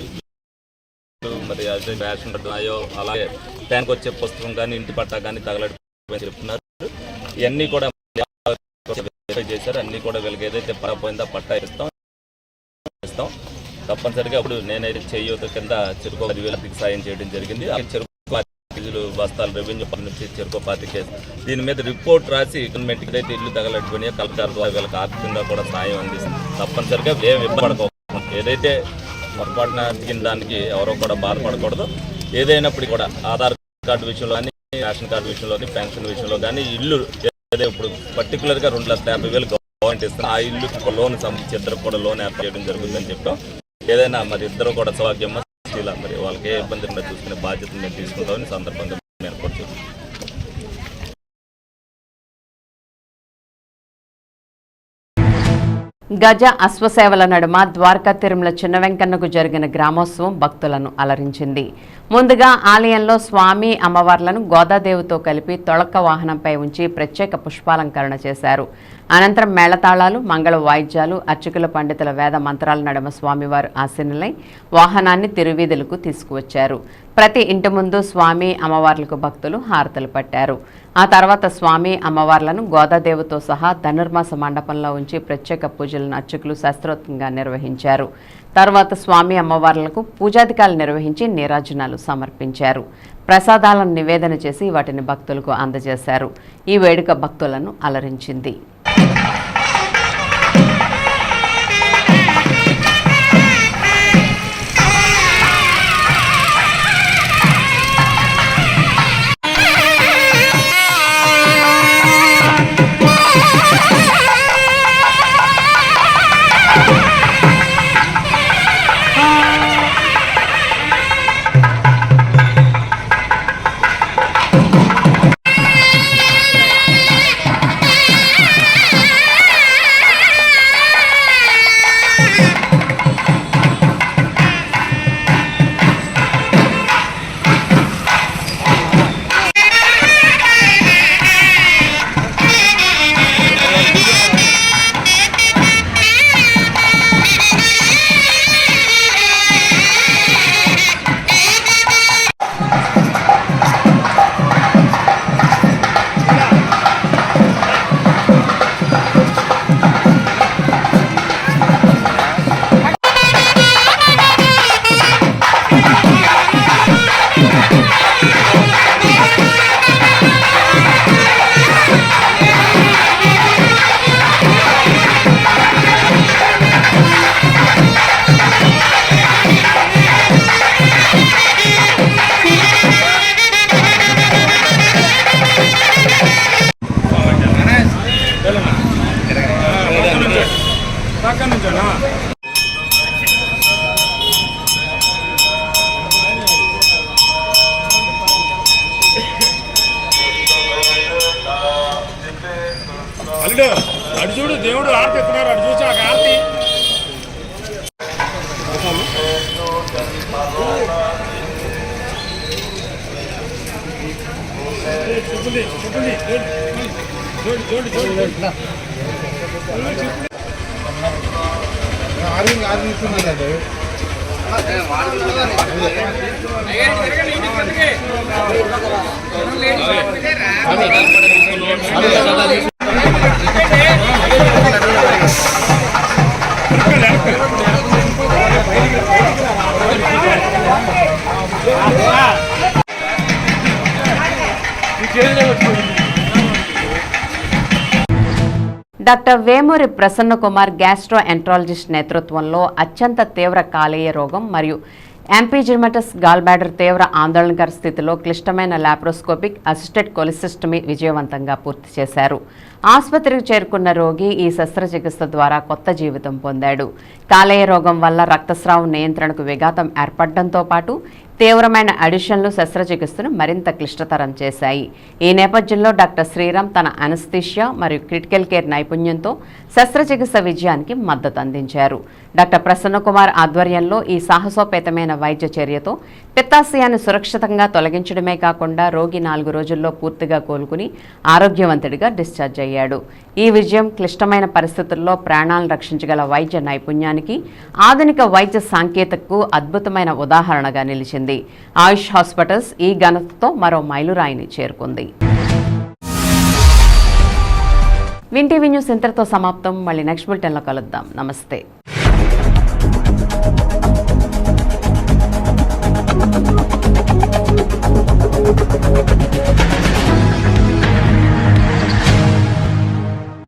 మరి అదే రేషన్ ఉన్నాయో అలాగే ట్యాంక్ వచ్చే పుస్తకం కానీ ఇంటి పట్టా కానీ తగలడిపోయి చెప్తున్నారు. ఇవన్నీ కూడా చేశారు. అన్నీ కూడా వీళ్ళకి ఏదైతే పడపోయిందో పట్టా ఇస్తాం తప్పనిసరిగా. అప్పుడు నేనైతే చేయూత కింద చెరుకు 10,000 సాయం చేయడం జరిగింది. చెరుకు బస్తాలు రెవెన్యూ నుంచి చెరుకు 5 కేసు దీని మీద రిపోర్ట్ రాసి గవర్నమెంట్ ఏదైతే ఇల్లు తగలట్టుకుని కలెక్టర్ వీళ్ళకి ఆర్థికంగా కూడా సాయం అందిస్తుంది. తప్పనిసరిగా ఏం ఇబ్బంది ఏదైతే పొరపాటున దిగిన దానికి ఎవరో కూడా బాధపడకూడదు. ఏదైనప్పుడు కూడా ఆధార్ కార్డు విషయంలో కానీ రేషన్ కార్డు విషయంలో కానీ పెన్షన్ విషయంలో కానీ ఇల్లు ఏదైతే ఇప్పుడు పర్టికులర్గా 2,50,000 గవర్నమెంట్ ఇస్తుంది. ఆ ఇల్లు లోన్ సంబంధించి ఇద్దరు కూడా లోన్ యాప్ చేయడం జరుగుతుందని చెప్పాం. ఏదైనా మరి ఇద్దరు కూడా సౌభాగ్యం ఇలా మరి వాళ్ళకి ఏ ఇబ్బంది ఉన్నా చూసుకునే బాధ్యత మేము తీసుకుంటామని సందర్భంగా నేను కోరుతున్నాను. గజ అశ్వసేవల నడుమ ద్వారకా తిరుమల చిన్న వెంకన్నకు జరిగిన గ్రామోత్సవం భక్తులను అలరించింది. ముందుగా ఆలయంలో స్వామి అమ్మవార్లను గోదాదేవితో కలిపి తొళక్క వాహనంపై ఉంచి ప్రత్యేక పుష్పాలంకరణ చేశారు. అనంతరం మేళతాళాలు, మంగళ వాయిద్యాలు, అర్చకుల పండితుల వేద మంత్రాల నడుమ స్వామివారు ఆసీనులై వాహనాన్ని తిరువీధులకు తీసుకువచ్చారు. ప్రతి ఇంటి ముందు స్వామి అమ్మవార్లకు భక్తులు హారతలు పట్టారు. ఆ తర్వాత స్వామి అమ్మవార్లను గోదాదేవితో సహా ధనుర్మాస మండపంలో ఉంచి ప్రత్యేక పూజలను అర్చకులు శాస్త్రోక్తంగా నిర్వహించారు. తర్వాత స్వామి అమ్మవార్లకు పూజాధికారులు నిర్వహించి నీరాజనాలు సమర్పించారు. ప్రసాదాలను నివేదన చేసి వాటిని భక్తులకు అందజేశారు. ఈ వేడుక భక్తులను అలరించింది. అటు చూడు దేవుడు ఆర్తి ఎత్తున్నారు. అటు చూసి ఆ ఆర్తి డాక్టర్ వేమూరి ప్రసన్న కుమార్ గ్యాస్ట్రోఎంట్రాలజిస్ట్ నేతృత్వంలో అత్యంత తీవ్ర కాలేయ రోగం మరియు యాంపీజిమటస్ గాల్బ్లాడర్ తీవ్ర ఆందోళనకర స్థితిలో క్లిష్టమైన లాప్రోస్కోపిక్ అసిస్టెడ్ కొలిసిస్టమీ విజయవంతంగా పూర్తి చేశారు. ఆసుపత్రికి చేరుకున్న రోగి ఈ శస్త్రచికిత్స ద్వారా కొత్త జీవితం పొందాడు. కాలేయ రోగం వల్ల రక్తస్రావం నియంత్రణకు విఘాతం ఏర్పడడంతో పాటు తీవ్రమైన అడిషన్లు శస్త్రచికిత్సను మరింత క్లిష్టతరం చేశాయి. ఈ నేపథ్యంలో డాక్టర్ శ్రీరామ్ తన అనస్థీషియా మరియు క్రిటికల్ కేర్ నైపుణ్యంతో శస్త్రచికిత్స విజయానికి మద్దతు అందించారు. డాక్టర్ ప్రసన్నకుమార్ ఆధ్వర్యంలో ఈ సాహసోపేతమైన వైద్య చర్యతో పిత్తాశయాన్ని సురక్షితంగా తొలగించడమే కాకుండా రోగి 4 రోజుల్లో పూర్తిగా కోలుకుని ఆరోగ్యవంతుడిగా డిశ్చార్జ్ అయ్యాడు. ఈ విజయం క్లిష్టమైన పరిస్థితుల్లో ప్రాణాలను రక్షించగల వైద్య నైపుణ్యానికి, ఆధునిక వైద్య సాంకేతికకు అద్భుతమైన ఉదాహరణగా నిలిచింది. ఆయుష్ హాస్పిటల్స్ ఈ ఘనతతో మరో మైలురాయిని చేరుకుంది. విన్ టీవీ న్యూస్ ఇంతటితో సమాప్తం. మళ్ళీ నెక్స్ట్ బులెటిన్లో కలుద్దాం. నమస్తే.